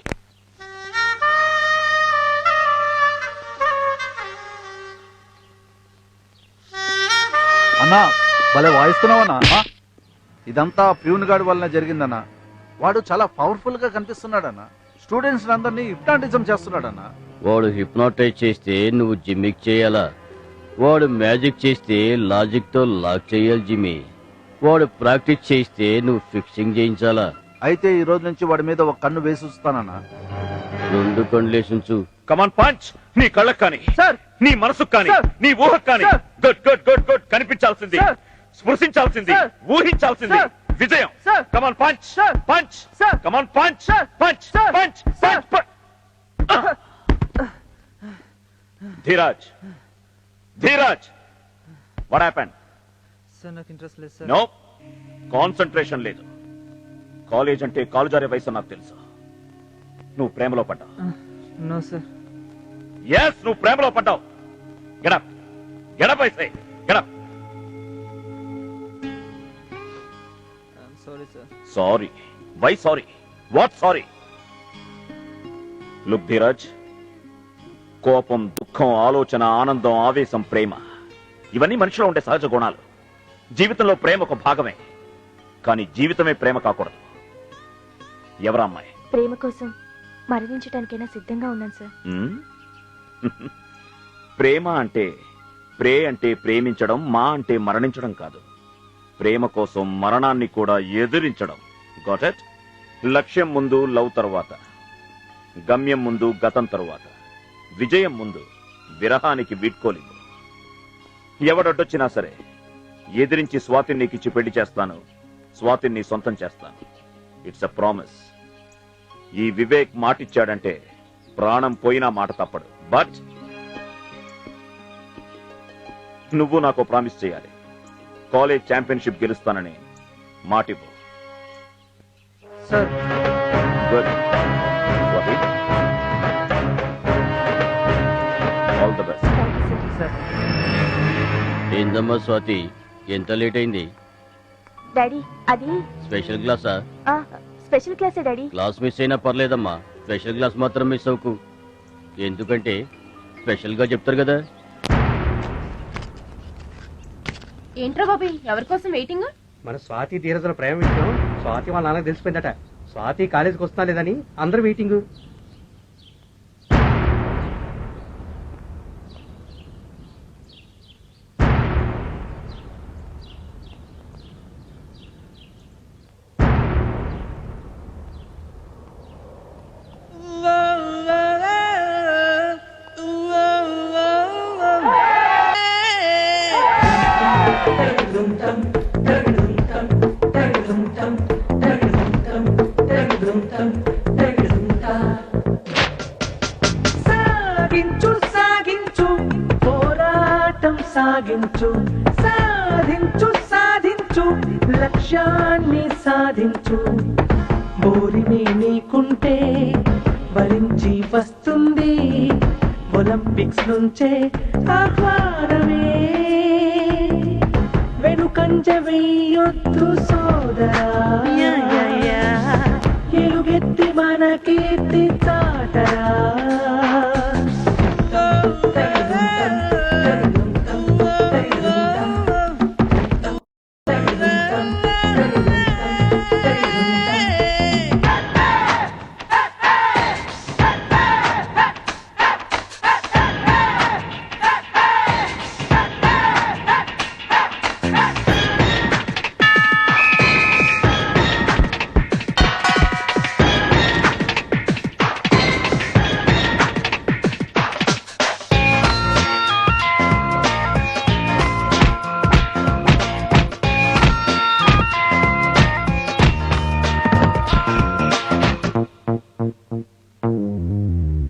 అన్నా భలే వాయిస్తున్నావన్నా. ఇదంతా ప్యూన్ గాడి వల్ల జరిగిందన్నా. వాడు చాలా పవర్ఫుల్ గా కనిపిస్తున్నాడన్న. స్టూడెంట్స్ అందరినీ హిప్నాటిజం చేస్తున్నాడన్న. వాడు హిప్నాటైజ్ చేస్తే నువ్వు జిమ్మిక్ చేయాలా? వాడు మ్యాజిక్ చేస్తే లాజిక్ తో లాక్ చేయాలి జిమ్మి. వాడు ప్రాక్టీస్ చేస్తే నువ్వు ఫిక్సింగ్ చేయించాలా? అయితే ఈ రోజు నుంచి వాడి మీద ఒక కన్ను వేసి ఉంచుతానన్న. 2 కన్నులేసుంచు. కమాన్ పంచ్. నీ కళ్ళకు కానీ, నీ మనసుకు కానీ, నీ ఊహకు కానీ గుడ్ గుడ్ గుడ్ గుడ్ కనిపించాల్సింది, స్పృశించాల్సింది, ఊహించాల్సింది విజయం. Come on punch punch. Come on punch punch punch punch. Dheeraj Dheeraj, what happened? Sir నాకు ఇంట్రెస్ట్ లేదు సార్. నో కాన్సంట్రేషన్ లేదు. కాలేజ్ అంటే కాలు జారే వయసు నాకు తెలుసు. నువ్వు ప్రేమలో పడ్డావు. No sir. ఎస్, నువ్వు ప్రేమలో పడ్డావు. Get up get up I say get up. Sorry sir. Sorry? Why sorry? What sorry? Look Dheeraj, కోపం, దుఃఖం, ఆలోచన, ఆనందం, ఆవేశం, ప్రేమ ఇవన్నీ మనిషిలో ఉండే సహజ గుణాలు. జీవితంలో ప్రేమ ఒక భాగమే, కానీ జీవితమే ప్రేమ కాకూడదు. ఎవరా అమ్మాయి? ప్రేమ కోసం మరణించడానికైనా సిద్ధంగా ఉన్నాను సార్. ప్రేమ అంటే అంటే ప్రేమించడం, మా అంటే మరణించడం కాదు. ప్రేమ కోసం మరణాన్ని కూడా ఎదిరించడం. Got it? లక్ష్యం ముందు లవ్ తరువాత, గమ్యం ముందు గతం తరువాత, విజయం ముందు విరహానికి వీడ్కోలింగు. ఎవడొడ్డొచ్చినా సరే ఎదిరించి స్వాతిని నీకిచ్చి పెళ్లి చేస్తాను, స్వాతిని సొంతం చేస్తాను. It's a promise. ఈ వివేక్ మాటిచ్చాడంటే ప్రాణం పోయినా మాట తప్పడు. బట్ నువ్వు నాకు ప్రామిస్ చేయాలి. కాలేజ్ ఛాంపియన్షిప్ గెలుస్తానని మాటివ్వు. Sir. Good. Swathi, all the best. ఏందమ్మా స్వాతి, ఎంత లేట్ అయింది? డాడీ అది స్పెషల్ క్లాసా? స్పెషల్ క్లాసే డాడీ. క్లాస్ మిస్ అయినా పర్లేదమ్మా, స్పెషల్ క్లాస్ మాత్రం మిస్ అవ్వకు. ఎందుకంటే స్పెషల్ గా చెప్తారు కదా. ఏంట్రా బాబీ, ఎవరి కోసం వెయిటింగ్? మన స్వాతి ధీరజుల ప్రేమ విషయం స్వాతి వాళ్ళ నాన్నకు తెలిసిపోయిందట. స్వాతి కాలేజీకి వస్తున్నా లేదని అందరూ వెయిటింగ్. సాగించు సాగించు పోరాటం సాగించు, సాధించు సాధించు లక్ష్యాన్ని సాధించు. బోరిని నీకుంటే భరించి వస్తుంది ఒలింపిక్స్ నుంచే ఆహ్వానమే. వెనుకంజ వెయ్యొద్దు సోదరా, ఎలుగెత్తి మన కీర్తి చాటరా.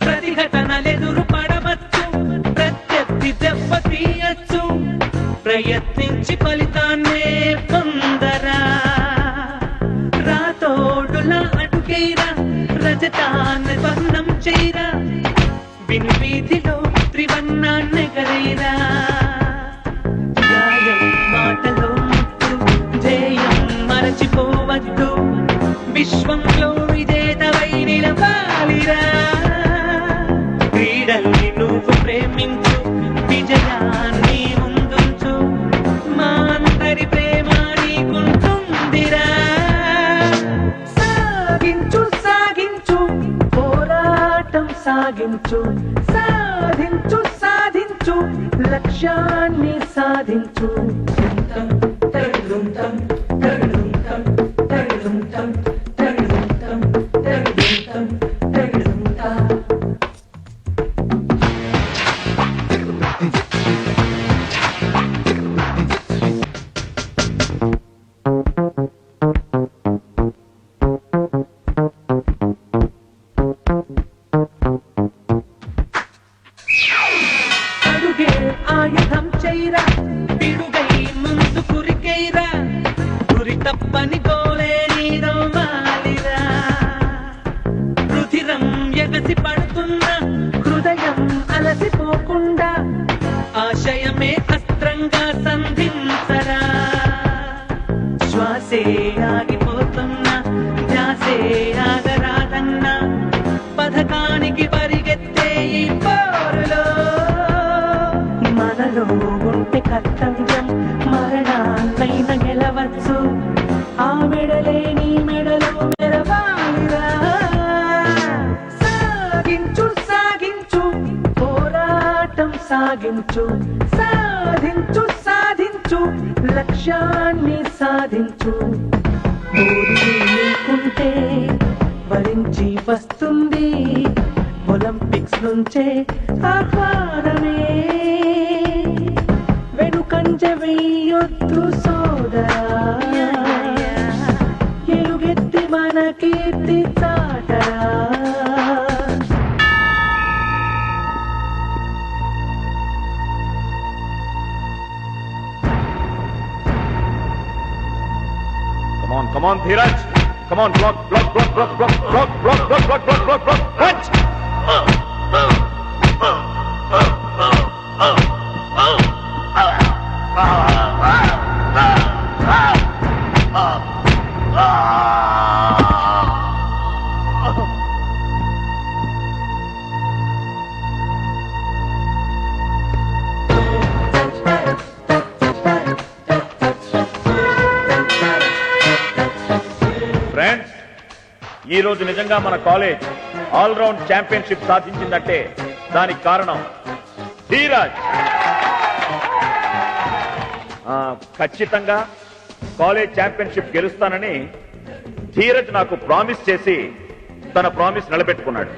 ప్రతిఘటనలెదురు పడవచ్చు, ప్రత్యర్థి దెబ్బ తీయచ్చు, ప్రయత్నించి ఫలితాన్నే పొందరా. రాతోడులా అడుగేరా, రజతాన్ని వర్ణం చేరా, విను వీధిలో త్రివర్ణాన్నెగరేరా. న్యాయం మాటలో ముట్టు, జయం మరచిపోవద్దు, విశ్వంలో విజేతవై నిలవాలిరా. క్రీడల్ని నువ్వు ప్రేమించు, విజయాన్ని ముందుంచు, మా అందరి ప్రేమ నీకుంటుందిరా. సాధించు సాధించు సాధించు లక్ష్యాన్ని సాధించు తగిడుంతం తగిడుంతం తగిడుంతం తగిడుంతం తగిడుంతం తగిడుంతా అడుగే ఆయుధం చైరా పిడుగై ముందు కురికైరా గురి తప్పని గోలే నీదో మాలిరా రుధిరం ఎగసి పడుతున్న హృదయం అలసిపోకుండా ఆశయమే అస్త్రంగా సంధించరా శ్వాసే ఆగిపోతున్నా ధ్యాసే ఆగరాదన్నా పథకానికి పరిగెత్తే ఈ పోరులో మనలో ఉంటే కర్తవ్యం మరణాన్నైనా గెలవచ్చు ఆ మెడలే నీ మెడలో మెరవాలిరా సాగించు సాగించు పోరాటం సాగించు సాధించు సాధించు లక్ష్యాన్ని సాధించు ఊరి నీకుంటే భరించి వస్తుంది ఒలింపిక్స్ నుంచే ఆహ్వానమే వెనుకంజ వెయ్యొద్దు సోదరా ఎలుగెత్తి మన కీర్తి చాటరా Come on, Dheeraj. Come on, block, block, block, block, block, block, block, block, block, block, block, block, punch! Friends, ఈ రోజు నిజంగా మన కాలేజ్ ఆల్ రౌండ్ ఛాంపియన్షిప్ సాధించిందంటే దానికి కారణం ధీరజ్. ఖచ్చితంగా కాలేజ్ ఛాంపియన్షిప్ గెలుస్తానని ధీరజ్ నాకు ప్రామిస్ చేసి తన ప్రామిస్ నిలబెట్టుకున్నాడు.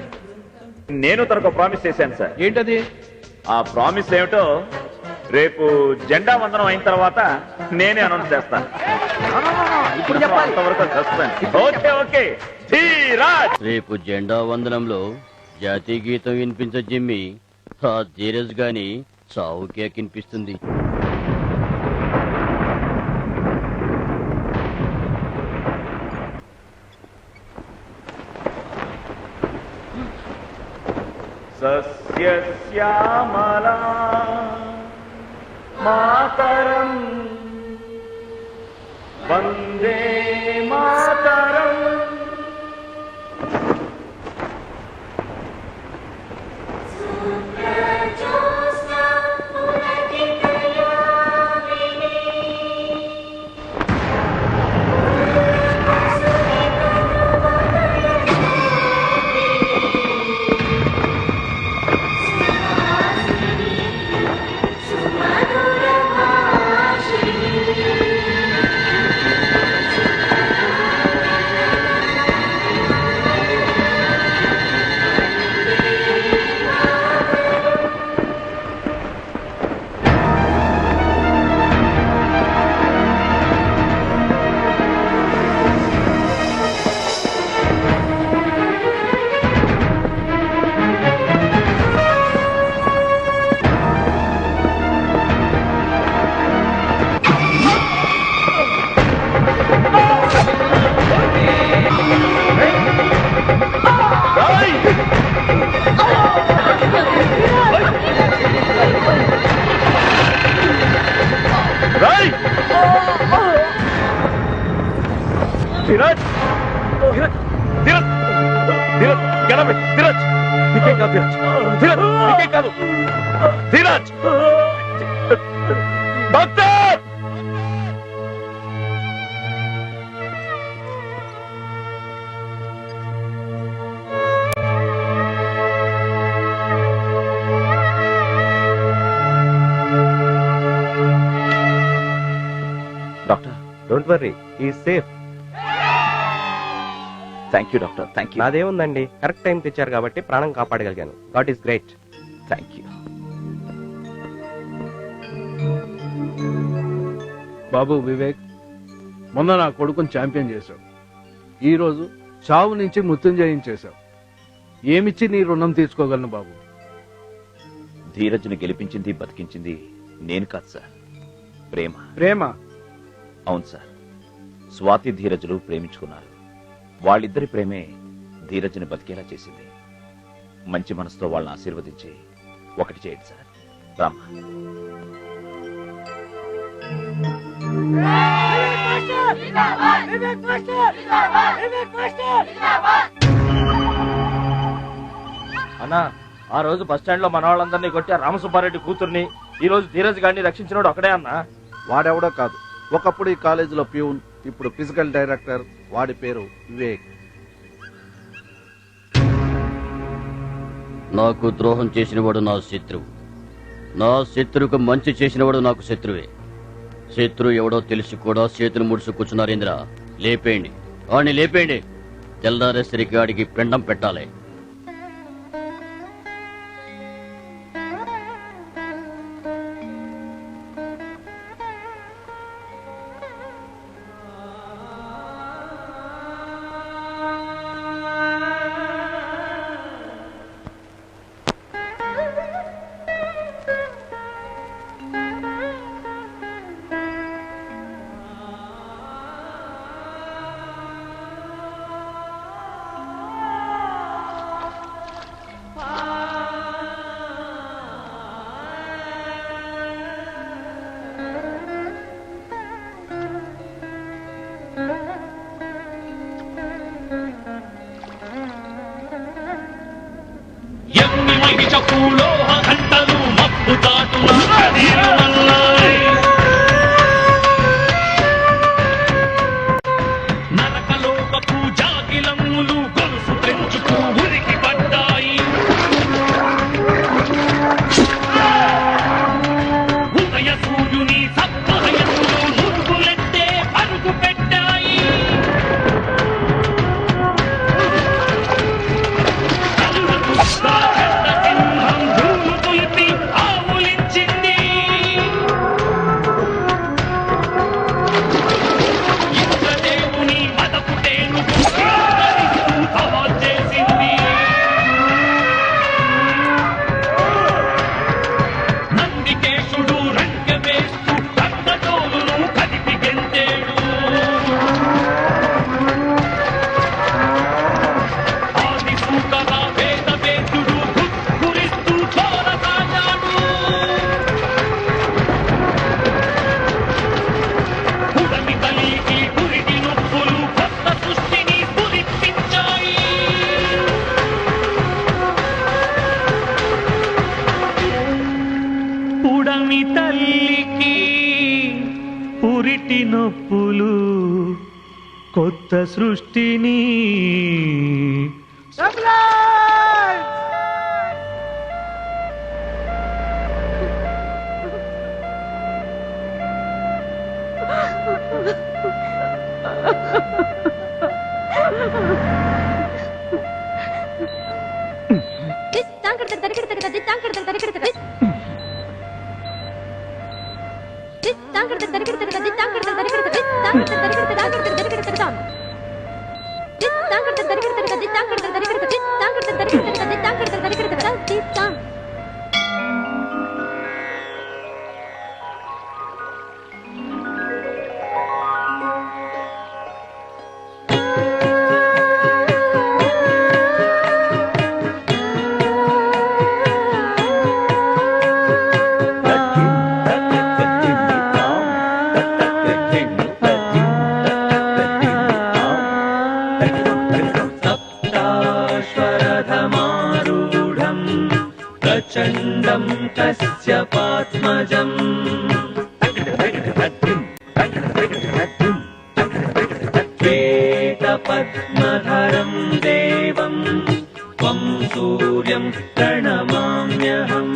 నేను తనకు ప్రామిస్ చేశాను సార్. ఏంటది? ఆ ప్రామిస్ ఏమిటో రేపు జెండా వందనం అయిన తర్వాత నేనే అనౌన్స్ చేస్తాను. ఇప్పుడు చెప్పాలి. అంతవరకు సస్పెన్స్. Okay okay Dheeraj. రేపు జెండా వందనంలో జాతీయ గీతం వినిపించ జిమ్మి ఆ ధీరజ్ గాని చావు కేక్ వినిపిస్తుంది. సస్యశ్యామలా మాతరం వందే మాతరం. ధీరజ్ ధీరజ్ ధీరజ్ ధీరజ్ గెలవే ధీరజ్. నీకేం కాదు ధీరజ్. ధీరజ్ నీకేం కాదు Dheeraj. Doctor doctor don't worry ఈ safe. Thank you doctor, thank you. నాదేముందండి, కరెక్ట్ టైం తెచ్చారు కాబట్టి ప్రాణం కాపాడగలిగాను. God is great. Thank you. బాబు వివేక్, మొన్న నా కొడుకుని ఛాంపియన్ చేశావు, ఈ రోజు చావు నుంచి మృత్యుంజయం చేశావు. ఏమిచ్చి నీ రుణం తీర్చుకోగలను బాబు? ధీరజ్ని గెలిపించింది బతికించింది నేను కాదు సార్, ప్రేమ. ప్రేమ? అవును సార్. స్వాతి ధీరజులు ప్రేమించుకున్నారు. వాళ్ళిద్దరి ప్రేమే ధీరజ్ని బతికేలా చేసింది. మంచి మనసుతో వాళ్ళని ఆశీర్వదించి ఒకటి చేయండి సార్. రామ్మా. అన్నా, ఆ రోజు బస్ స్టాండ్ లో మన వాళ్ళందరినీ కొట్టి రామసుబ్బారెడ్డి కూతుర్ని, ఈ రోజు ధీరజ్ గారిని రక్షించినోడు ఒకడే అన్నా. వాడెవడో కాదు, ఒకప్పుడు ఈ కాలేజీలో ప్యూన్, ఇప్పుడు ఫిజికల్ డైరెక్టర్. వాడి పేరు వివేక్. నాకు ద్రోహం చేసినవాడు నా శత్రువు, నా శత్రువుకు మంచి చేసినవాడు నాకు శత్రువే. శత్రువు ఎవడో తెలిసి కూడా చేతులు ముడుచు కూర్చున్నారేంద్ర. లేపేయండి, వాడిని లేపేయండి. తెల్లారేసరికి వాడికి పిండం పెట్టాలి. నొప్పులు కొత్త సృష్టిని ప్రచండం కశ్యపాత్మజం శ్వేతపద్మధరం దేవం త్వం సూర్యం ప్రణమామ్యహం.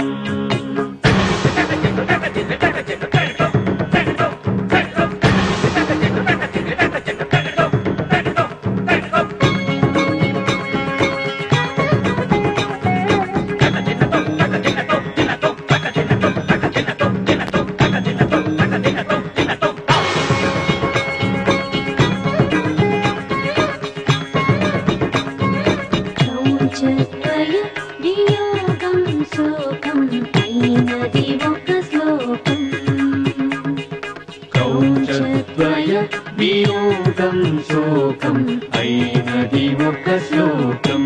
వియోగం శోకం అయినది ఒక శ్లోకం.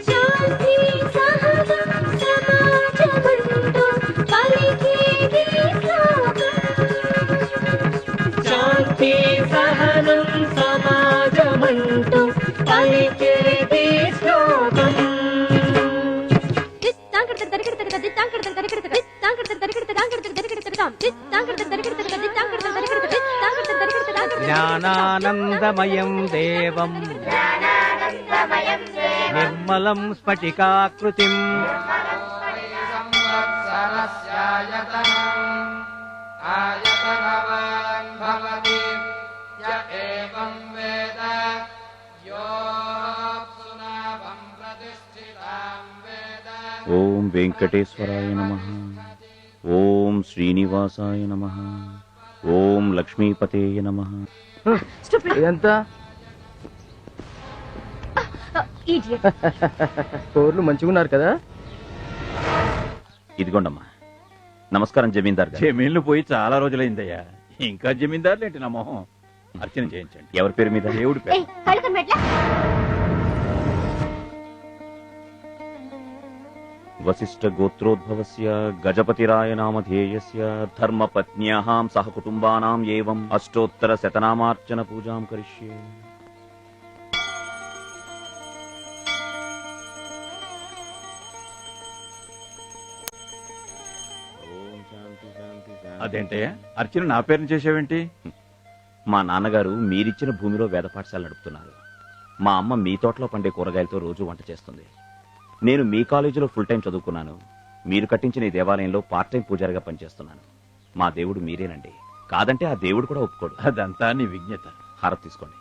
శాంతి సహనం సమాజమంటూ పలికేది శ్లోకం. శాంతి సహనం సమాజమంటూ పలికేది శ్లోకం. జ్ఞానానందమయం దేవం నిర్మలం స్ఫటికాకృతిం ఓం వెంకటేశ్వరాయ నమః. ఓం శ్రీనివాసాయ నమః. ఓం లక్ష్మీపతేయ నమః. ఎంత కోర్లు మంచిగున్నారు కదా? ఇదిగోండమ్మా. నమస్కారం జమీందార్ గారు. జమీన్లు పోయి చాలా రోజులైందయ్యా. ఇంకా జమీందారులేంటి నా మొహం. అర్చన చేయించండి. ఎవరి పేరు మీద? దేవుడి పేరు. వశిష్ఠ గోత్రోద్భవస్య గజపతిరాయ నామధేయస్య ధర్మపత్న్యాః సహ కుటుంబానాం ఏవం అష్టోత్తర శతనామార్చన పూజాం కరిష్యే. అదేంటయ్యా అర్చన నా పేరుని చేసావేంటి? మా నాన్నగారు మీరిచ్చిన భూమిలో వేద పాఠశాల నడుపుతున్నారు. మా అమ్మ మీ తోటలో పండే కూరగాయలతో రోజు వంట చేస్తుంది. నేను మీ కాలేజీలో ఫుల్ టైం చదువుకున్నాను. మీరు కట్టించిన ఈ దేవాలయంలో పార్ట్ టైం పూజారిగా పనిచేస్తున్నాను. మా దేవుడు మీరేనండి. కాదంటే ఆ దేవుడు కూడా ఒప్పుకోడు. అదంతా నీ విజ్ఞత. హారతి తీసుకోండి.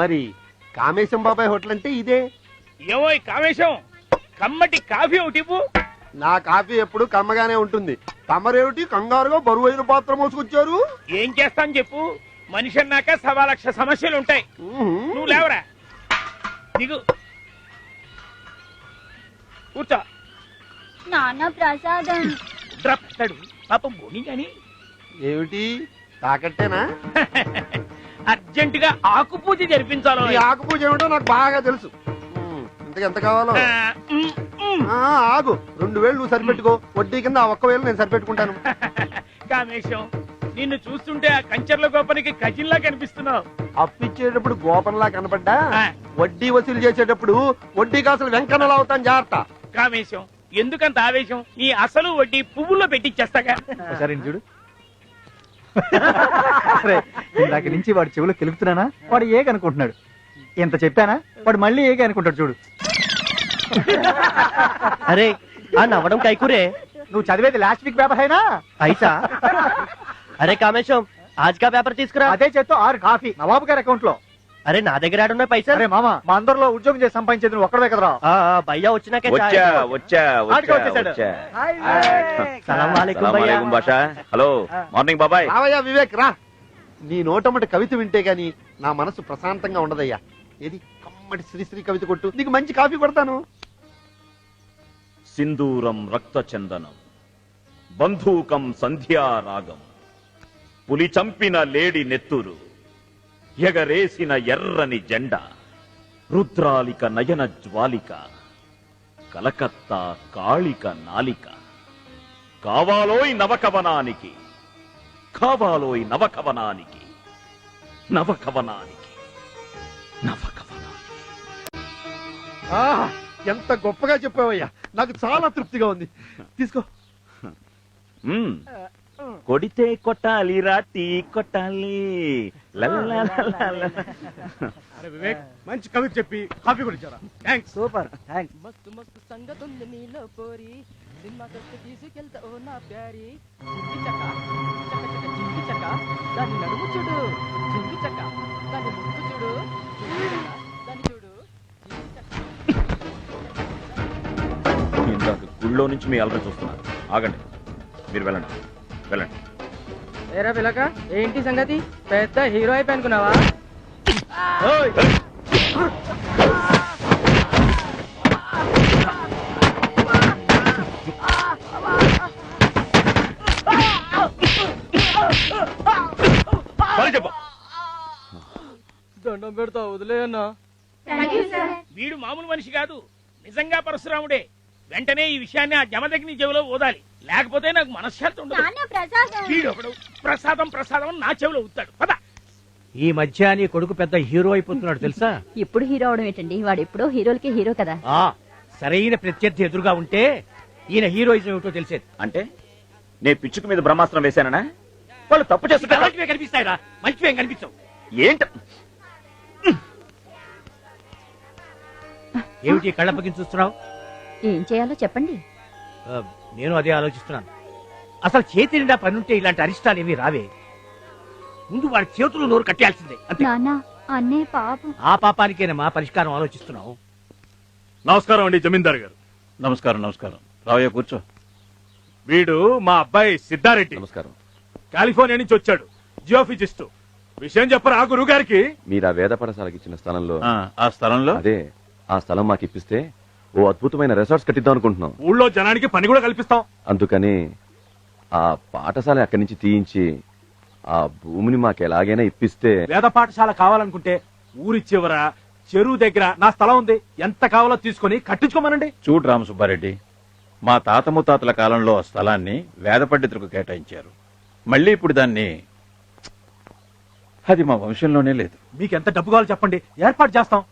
మరి కామేశం బాబాయ్ హోటల్ అంటే ఇదే. ఏమో కామేశం, కమ్మటి కాఫీ ఒకటి ఇవ్వు. నా కాఫీ ఎప్పుడు కమ్మగానే ఉంటుంది. తమరేమిటి కంగారుగా బరువైన పాత్ర మోసుకొచ్చారు? ఏం చేస్తాను చెప్పు, మనిషి అన్నాక 1,00,000 సమస్యలు ఉంటాయి. నువ్వు లేవరా, దిగు, కూర్చో. నాన్న ప్రసాదం డ్రప్తాడు పాపం బోని గాని. ఏమిటి తాకట్టేనా? అర్జెంటుగా ఆకు పూజ జరిపించాలో. ఈ ఆకు పూజ ఏమిటో నాకు బాగా తెలుసు. ఇంతకు ఎంత కావాలో? ఆగు, 2,000 నువ్వు సరిపెట్టుకో. వడ్డీ కింద ఆ 1,000 నేను సరిపెట్టుకుంటాను. కామేశం, నిన్ను చూస్తుంటే ఆ కంచర్ల గోపనికి కజిన్లా కనిపిస్తున్నావు. అప్పిచ్చేటప్పుడు గోపంలా కనపడ్డా, వడ్డీ వసూలు చేసేటప్పుడు వడ్డీ కాసులు వెంకన్నలా అవుతాను. జాగ్రత్త. కామేశం, ఎందుకంత ఆవేశం? ఈ అసలు వడ్డీ పువ్వుల్లో పెట్టిచ్చేస్తాగా. సరే చూడు, ఇందాక నుంచి వాడి చెవులు కెలుపుతున్నానా? వాడు ఏకనుకుంటున్నాడు. ఎంత చెప్పానా? వాడు మళ్ళీ ఏకే అనుకుంటాడు చూడు. అరే ఆ నవ్వడం కైకూరే. నువ్వు చదివేది లాస్ట్ వీక్ పేపర్ అయినా ఐసా? అరే కామేశం, ఆజ్కా పేపర్ తీసుకురా. అదే చేత్తో 6 కాఫీ నవాబు గారి అకౌంట్ లో. అరే నా దగ్గర ఆడున్న పైసా. అరే మామ, మా అందరిలో ఉద్యోగం చేసి సంపాదించేది నువ్వు ఒక్కడే కదరా. భయ్యా వచ్చినాకే సలాం అలైకుం బాషా. హలో, మార్నింగ్ బాబాయ్. రావయ్యా వివేక్, రా. నీ నోటమ్మటి కవిత వింటే గాని నా మనసు ప్రశాంతంగా ఉండదయ్యా. ఏది కమ్మటి శ్రీశ్రీ కవిత కొట్టు, నీకు మంచి కాఫీ కొడతాను. సింధూరం రక్తచందనం, బంధూకం సంధ్యారాగం, పులి చంపిన లేడి నెత్తురు, ఎగరేసిన ఎర్రని జెండా, రుద్రాలిక నయన జ్వాలిక, కలకత్తా కాళిక నాలిక. కావాలోయ్ నవకవనానికి, కావాలోయ్ నవకవనానికి, నవకవనానికి, నవకవనానికి. ఎంత గొప్పగా చెప్పావయ్యా, నాకు చాలా తృప్తిగా ఉంది. తీసుకో. కొడితే కొట్టాలి, రాటి కొట్టాలి. వివేక్, మంచి కవిత చెప్పి కాఫీ కూడా ఇచ్చారా? థ్యాంక్స్. Super, thanks. మస్తు మస్తు సంగతుంది నీలో పోరి, సినిమా కష్ట తీసుకెళ్తావు నా ప్యారి. జింగి చక్క దాని నడుము చూడు, జింగి చక్క దాని ముక్కు చూడు, దాని చూడు. ఇందాక గుళ్ళో నుంచి మీ అలర చూస్తున్నారు. ఆగండి, మీరు వెళ్ళండి వెళ్ళండి. ఏరా పిలక ఏంటి సంగతి పెద్ద హీరో అయిపోయి అనుకున్నావా దండం పెడతా వదిలే అన్నా వీడు మామూలు మనిషి కాదు, నిజంగా పరశురాముడే. వెంటనే ఈ విషయాన్ని ఆ జమదగ్ని చెవిలో ఊదాలి, లేకపోతే నాకు మనశ్శాంతి ఉండదు. వీడొకడు ప్రసాదం ప్రసాదం నా చెవిలో ఊతాడు. పద. ఈ మధ్య నీ కొడుకు పెద్ద హీరో అయిపోతున్నాడు తెలుసా? ఇప్పుడు హీరో అవడం ఏంటండి, వాడు ఎప్పుడో హీరోలకి హీరో కదా. సరైన ప్రత్యర్థి ఎదురుగా ఉంటే ఈయన హీరోయిజం ఏమిటో తెలిసేది. అంటే నే పిచ్చుకు మీద బ్రహ్మాస్త్రం వేశానా? వాళ్ళు తప్పు చేస్తుంటే అలాంటివే కనిపిస్తాయిరా, మంచివేం కనిపించవు. ఏంట ఏమిటి కళ్ళప్పకి చూస్తున్నావు? ఏం చేయాలో చెప్పండి. నేను అదే ఆలోచిస్తున్నాను. అసలు చేతి నిండా పనుంటే ఇలాంటి అరిష్టాలు ఏమీ రావే. ముందు వాడి చేతులు నోరు కట్టేయాల్సిందే అంతే. అన్నే పాపం. ఆ పాపానికేనమ్మా పరిష్కారం ఆలోచిస్తున్నావు. నమస్కారం అండి జమీందార్ గారు. నమస్కారం నమస్కారం. రావయ్య కూర్చో. వీడు మా అబ్బాయి సిద్ధారెడ్డి. నమస్కారం. కాలిఫోర్నియా నుంచి వచ్చాడు, జియోఫిజిస్ట్. విషయం చెప్పరా గురువు గారికి? మీరు ఆ వేద పాఠశాలకి ఇచ్చిన స్థలంలో ఆ స్థలంలో అదే ఆ స్థలం మాకు ఇప్పిస్తే ఓ అద్భుతమైన రిసార్ట్స్ కట్టిద్దాం అనుకుంటున్నాం. ఊళ్ళో జనానికి పని కూడా కల్పిస్తాం. అందుకని ఆ పాఠశాల అక్కడి నుంచి తీయించి ఆ భూమిని మాకు ఎలాగైనా ఇప్పిస్తే. వేద పాఠశాల కావాలనుకుంటే ఊరి చివర చెరువు దగ్గర నా స్థలం ఉంది, ఎంత కావాలో తీసుకొని కట్టించుకోమనండి. చూడు రామసుబ్బారెడ్డి, మా తాత ముత్తాతల కాలంలో ఆ స్థలాన్ని వేద పండితులకు కేటాయించారు. మళ్ళీ ఇప్పుడు దాన్ని అది మా వంశంలోనే లేదు. మీకు ఎంత డబ్బు కావాలో చెప్పండి, ఏర్పాటు చేస్తాం.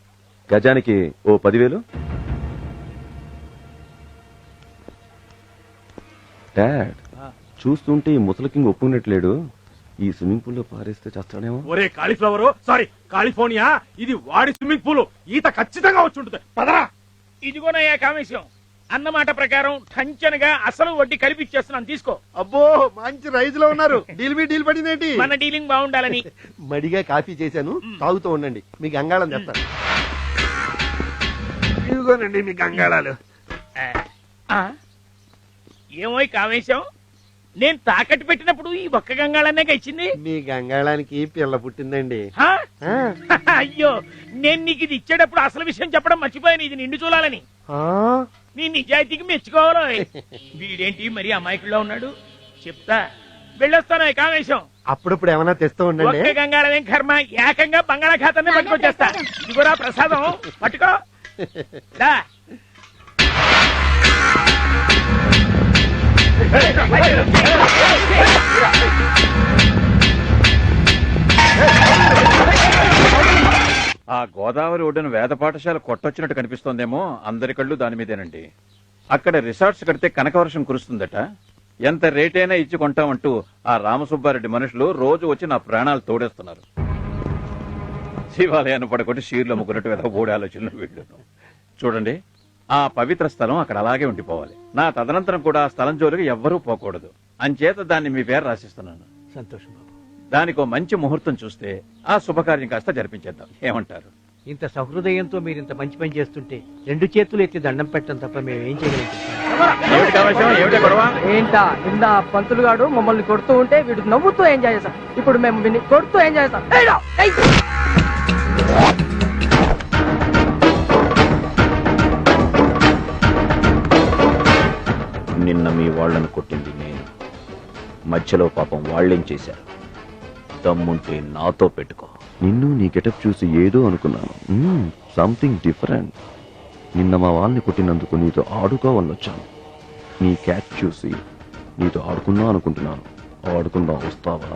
గజానికి ఓ 10,000. డాడ్, చూస్తుంటే ఈ ముసలి కింగ్ ఒప్పుకున్నట్లేడు. ఈ స్విమ్మింగ్ పూల్ లో పారేస్తే చేస్తాడేమో. ఒరే కాలిఫ్లవర్, సారీ కాలిఫోర్నియా, ఇది వాడి స్విమ్మింగ్ పూల్. ఈత ఖచ్చితంగా వచ్చి ఉంటుంది. పదరా. ఇదిగోనయ్యా కామేశ్వరం, అన్నమాట ప్రకారం టంచనగా అసలు వడ్డీ కలిపిచ్చేస్తున్నాను, తీసుకో. అబ్బో మంచి రైజ్ లో ఉన్నారు. డీల్ పడిందేంటి? మన డీలింగ్ బాగుండాలని మడిగా కాఫీ చేశాను, తాగుతూ ఉండండి. మీ గంగాళం తెస్తాను. ఇదిగోనండి మీ గంగాళాలు. ఏమో కామేశం, నేను తాకట్టు పెట్టినప్పుడు ఈ ఒక్క గంగాళాన్నే ఇచ్చింది. మీ గంగాళానికి పిల్ల పుట్టిందండి. అయ్యో, నేను నీకు ఇది ఇచ్చేటప్పుడు అసలు విషయం చెప్పడం మర్చిపోయాను. ఇది నిండు చూడాలని. నీ నిజాయితీకి మెచ్చుకోవాలో. వీడేంటి మరి అమాయకుల్లో ఉన్నాడు. చెప్తా, వెళ్ళొస్తాను కామేశం. అప్పుడప్పుడు ఏమైనా తెస్తూ ఉండండి. ఒక్క గంగాళమేం కర్మ, ఏకంగా బంగాళాఖాతాన్ని పట్టుకొచ్చేస్తా. ఇదిగోరా ప్రసాదం, పట్టుకో. ఆ గోదావరి ఒడ్డున వేద పాఠశాల కొట్టొచ్చినట్టు కనిపిస్తోందేమో. అందరి కళ్ళు దాని మీదేనండి. అక్కడ రిసార్ట్స్ కడితే కనకవర్షం కురుస్తుందట. ఎంత రేటైనా ఇచ్చి కొంటామంటూ ఆ రామసుబ్బారెడ్డి మనుషులు రోజు వచ్చి నా ప్రాణాలు తోడేస్తున్నారు. శివాలయాన్ని పడకొట్టి షీర్లు అమ్ముకున్నట్టు ఏదో మూడు ఆలోచనలు వీళ్ళను. చూడండి, ఆ పవిత్ర స్థలం అక్కడ అలాగే ఉండిపోవాలి. నా తదనంతరం కూడా ఆ స్థలం జోలికి ఎవ్వరూ పోకూడదు. అంచేత దాన్ని మీ పేరు రాసిస్తున్నాను. సంతోషం బాబు. దానికి మంచి ముహూర్తం చూస్తే ఆ శుభకార్యం కాస్త జరిపించేద్దాం. ఏమంటారు? ఇంత సహృదయంతో మీరు ఇంత మంచి పని చేస్తుంటే 2 చేతులు ఎత్తి దండం పెట్టడం తప్ప మేము ఏం చేయగలం? ఏంటా నిన్న పంతులు గాడు మమ్మల్ని కొడుతూ ఉంటే వీడు నవ్వుతూ ఎంజాయ్ చేస్తాం. ఇప్పుడు మేము విని కొడుతూ ఎంజాయ్ చేస్తాం. నిన్న మీ వాళ్ళను కొట్టింది నేను. మధ్యలో పాపం వాళ్ళేం చేశారు? దమ్ముంటే నాతో పెట్టుకో. నిన్ను నీ గెటప్ చూసి ఏదో అనుకున్నాను. Something different. నిన్న మా వాళ్ళని కొట్టినందుకు నీతో ఆడుకోవాలని వచ్చాను. నీ క్యాచ్ చూసి నీతో ఆడుకుందాం అనుకుంటున్నాను. ఆడుకుందాం, వస్తావా?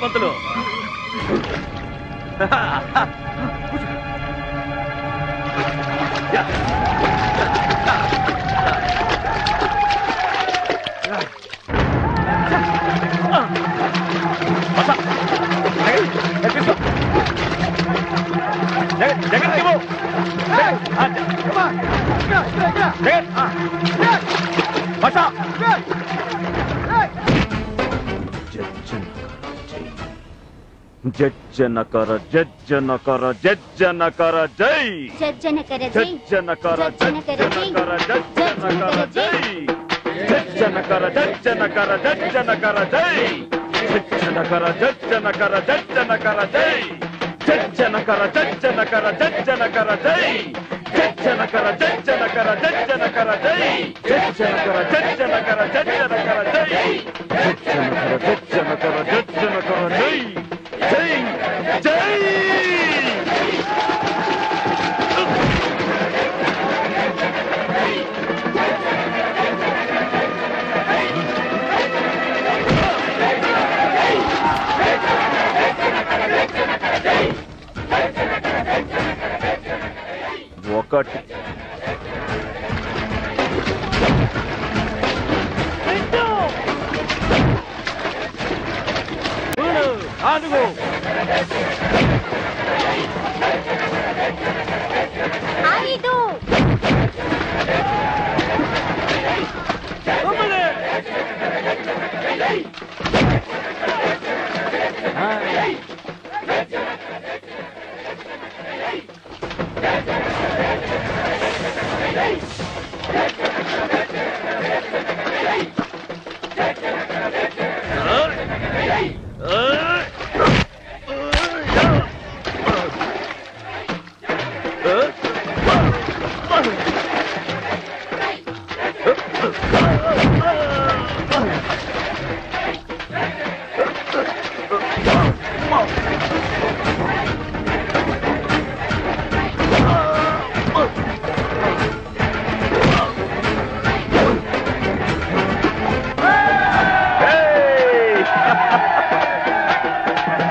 పంతులు జజ్జనకర జజ్జనకర జజ్జనకర జై జజ్జనకర జై జజ్జనకర జజ్జనకర జజ్జనకర జై జజ్జనకర జజ్జనకర జజ్జనకర జై జజ్జనకర జజ్జనకర జజ్జనకర జై జజ్జనకర జజ్జనకర జజ్జనకర జై జజ్జనకర జజ్జనకర జజ్జనకర జై జజ్జనకర జజ్జనకర జజ్జనకర జై జజ్జనకర జజ్జనకర జజ్జనకర జై జై జై ఒకటి నాలుగు ఐదు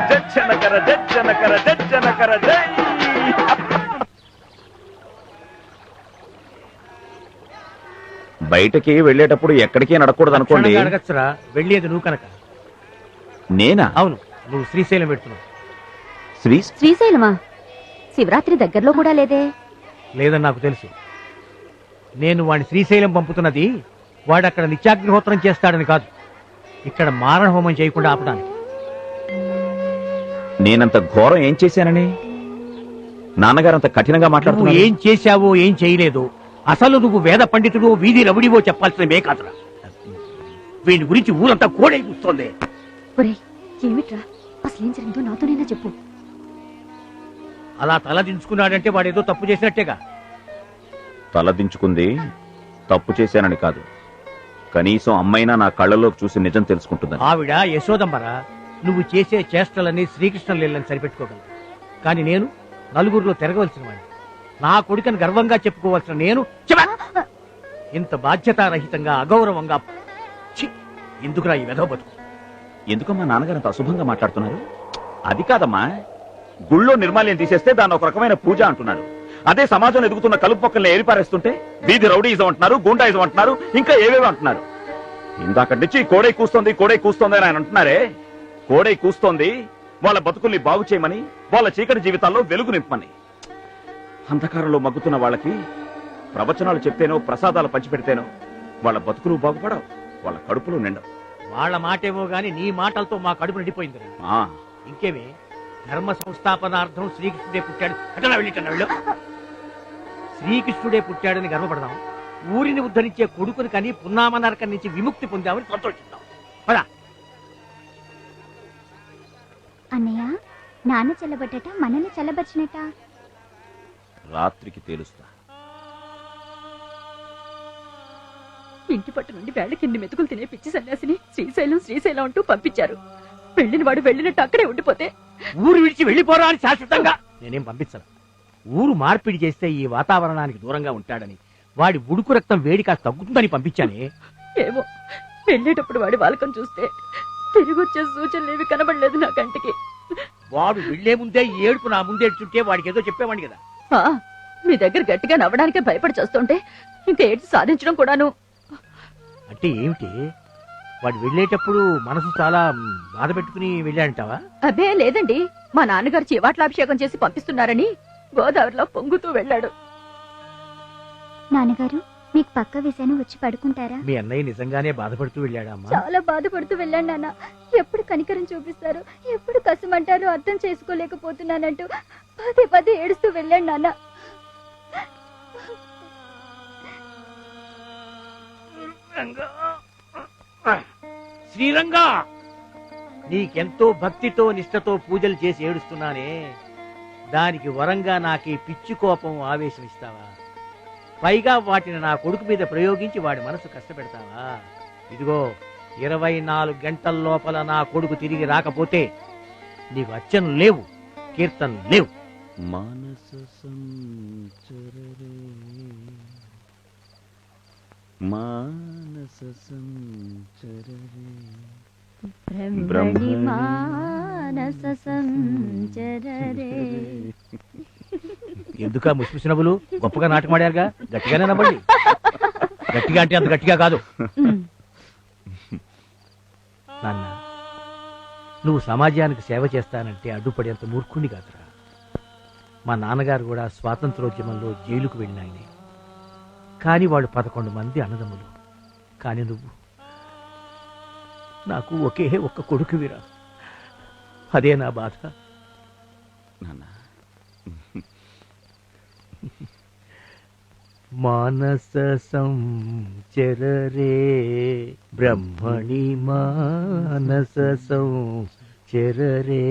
జజ్జనకర జజ్జనకర జజ్జనకర జై బయటకి వెళ్ళేటప్పుడు ఎక్కడికి నడకూడదు అనుకోండి. అడగచ్చురా, వెళ్ళేది నువ్వు కనుక. నేనా? అవును, నువ్వు శ్రీశైలం పెడుతున్నావు. శ్రీశైలమా? శివరాత్రి దగ్గరలో కూడా లేదే. లేదని నాకు తెలుసు. నేను వాడిని శ్రీశైలం పంపుతున్నది వాడు అక్కడ నిత్యాగ్నిహోత్రం చేస్తాడని కాదు, ఇక్కడ మారణ హోమం చేయకుండా ఆపడానికి. నేనంత ఘోరం ఏం చేశానని నాన్నగారు అంత కఠినంగా నువ్వు మాట్లాడుతున్నావు? ఏం చేశావో ఏం చేయలేదో అసలు నువ్వు వేద పండితుడో వీధి రవుడివో చెప్పాల్సిన మే కాదురా. వీడి గురించి ఊరంతా కోడై కూస్తోంది. ఒరేయ్, ఏమిట్రా అసలేం జరిగిందో నాతోనైనా చెప్పు. అలా తల దించుకున్నాడంటే వాడేదో తప్పు చేసినట్టేగా. తలదించుకుంది తప్పు చేశానని కాదు, కనీసం అమ్మైనా నా కళ్ళలోకి చూసి నిజం తెలుసుకుంటుందని. ఆవిడ యశోదమ్మరా, నువ్వు చేసే చేష్టలన్నీ శ్రీకృష్ణ లీలని సరిపెట్టుకోగలవు. కానీ నేను నలుగురిలో తిరగవలసిన వాడిని. నా కొడుకని గర్వంగా చెప్పుకోవాల్సిన నేను ఇంత బాధ్యతారహితంగా అగౌరవంగా ఎందుకురా ఈ వెధవ బతుకు? ఎందుకమ్మా నాన్నగారు అంత అశుభంగా మాట్లాడుతున్నారు? అది కాదమ్మా, గుళ్ళో నిర్మాల్యం తీసేస్తే దాన్ని ఒక రకమైన పూజ అంటున్నారు. అదే సమాజంలో ఎదుగుతున్న కలుపు మొక్కల్ని ఏరిపారేస్తుంటే వీధి రౌడీజం అంటున్నారు, గూండాయిజం అంటున్నారు, ఇంకా ఏవేవో అంటున్నారు. ఇందాక నుంచి కోడై కూస్తోంది అని ఆయన అంటున్నారే. కోడై కూస్తోంది వాళ్ళ బతుకుల్ని బాగు చేయమని, వాళ్ళ చీకటి జీవితాల్లో వెలుగు నింపమని. అంధకారంలో మగ్గుతున్న వాళ్ళకి ప్రవచనాలు చెప్తేనో ప్రసాదాలు పంచిపెడితేనో వాళ్ళ బతుకులు బాగుపడవు, వాళ్ళ కడుపులు నిండవు. వాళ్ళ మాటేమో గాని నీ మాటలతో మా కడుపు నిండిపోయింది. ఇంకేమి ధర్మ సంస్థాపనార్థం శ్రీకృష్ణుడే పుట్టాడు. అట్లా వెళ్ళు. శ్రీకృష్ణుడే పుట్టాడని గర్వపడదాం. ఊరిని ఉద్ధరించే కొడుకుని కని పున్నామ నరకం నుంచి విముక్తి పొందామని సంతోషిద్దాం. పదా. అన్నయ్య, నాన్న చల్లబడ్డట మనల్ని చల్లబరిచినట్ట. రాత్రికి తేలుస్తా. ఇంటి పట్టు నుండి వేళ్ల కింది మెతుకులు తినే పిచ్చి సన్యాసిని శ్రీశైలం అంటూ పంపించారు. వెళ్ళిన వాడు వెళ్ళినట్టు అక్కడే ఉండిపోతే ఊరు విడిచి వెళ్ళిపోరా అని శాశ్వతంగా నేనేం పంపించను. ఊరు మార్పిడి చేస్తే ఈ వాతావరణానికి దూరంగా ఉంటాడని వాడి ఉడుకు రక్తం వేడి కాస్త తగ్గుతుందని పంపించానే. ఏమో వెళ్ళేటప్పుడు వాడి వాలకం చూస్తే తిరిగి వచ్చే సూచనలేవి కనబడలేదు నా కంటికి. వాడు వెళ్లే ముందే ఏడుపు నా ముందే చుట్టే వాడికి ఏదో చెప్పేవాడిని కదా. మీ దగ్గర గట్టిగా నవ్వడానికే భయపడి చేస్తుంటే ఇంకా ఏడ్చి సాధించడం కూడాను. అంటే ఏమిటి, వాడు వెళ్ళేటప్పుడు మనసు చాలా బాధ పెట్టుకుని వెళ్ళాడంటావా? అబ్బే లేదండి, మా నాన్నగారు చివాట్ల చేసి పంపిస్తున్నారని గోదావరిలో పొంగుతూ వెళ్ళాడు. నాన్నగారు మీకు పక్క వేసాను, వచ్చి పడుకుంటారా? మీ అన్నయ్య నిజంగానే బాధపడుతూ వెళ్ళాడా అమ్మా? చాలా బాధపడుతూ వెళ్ళాను నాన్న. ఎప్పుడు కనికరం చూపిస్తారు, ఎప్పుడు కసమంటారో అర్థం చేసుకోలేకపోతున్నానంటూ పదే పదే ఏడుస్తూ వెళ్ళాడు నాన్న. శ్రీరంగా, నీకెంతో భక్తితో నిష్ఠతో పూజలు చేసి ఏడుస్తున్నానే, దానికి వరంగా నాకీ పిచ్చి కోపం ఆవేశం ఇస్తావా? పైగా వాటిని నా కొడుకు మీద ప్రయోగించి వాడి మనసు కష్టపెడతావా? ఇదిగో 24 గంటల లోపల నా కొడుకు తిరిగి రాకపోతే నీకు అర్చనలు లేవు, కీర్తనలు లేవు. మానస సంచరరే మానస సంచరరే బ్రహ్మణి మానస సంచరరే. ఎందుకా ముసిముసి నవ్వులు? గొప్పగా నాటకమాడారుగా, గట్టిగానే నవ్వండి. గట్టిగా అంటే అంత గట్టిగా కాదు. నాన్న, నువ్వు సమాజానికి సేవ చేస్తానంటే అడ్డుపడేంత మూర్ఖుణ్ణి కాదురా. మా నాన్నగారు కూడా స్వాతంత్రోద్యమంలో జైలుకు వెళ్ళిన ఆయనే. కానీ వాళ్ళు 11 మంది అన్నదమ్ములు. కానీ నువ్వు నాకు ఒకే ఒక్క కొడుకువిరా. అదే నా బాధ. మానస సంచరరే బ్రహ్మణి మానస సంచరరే.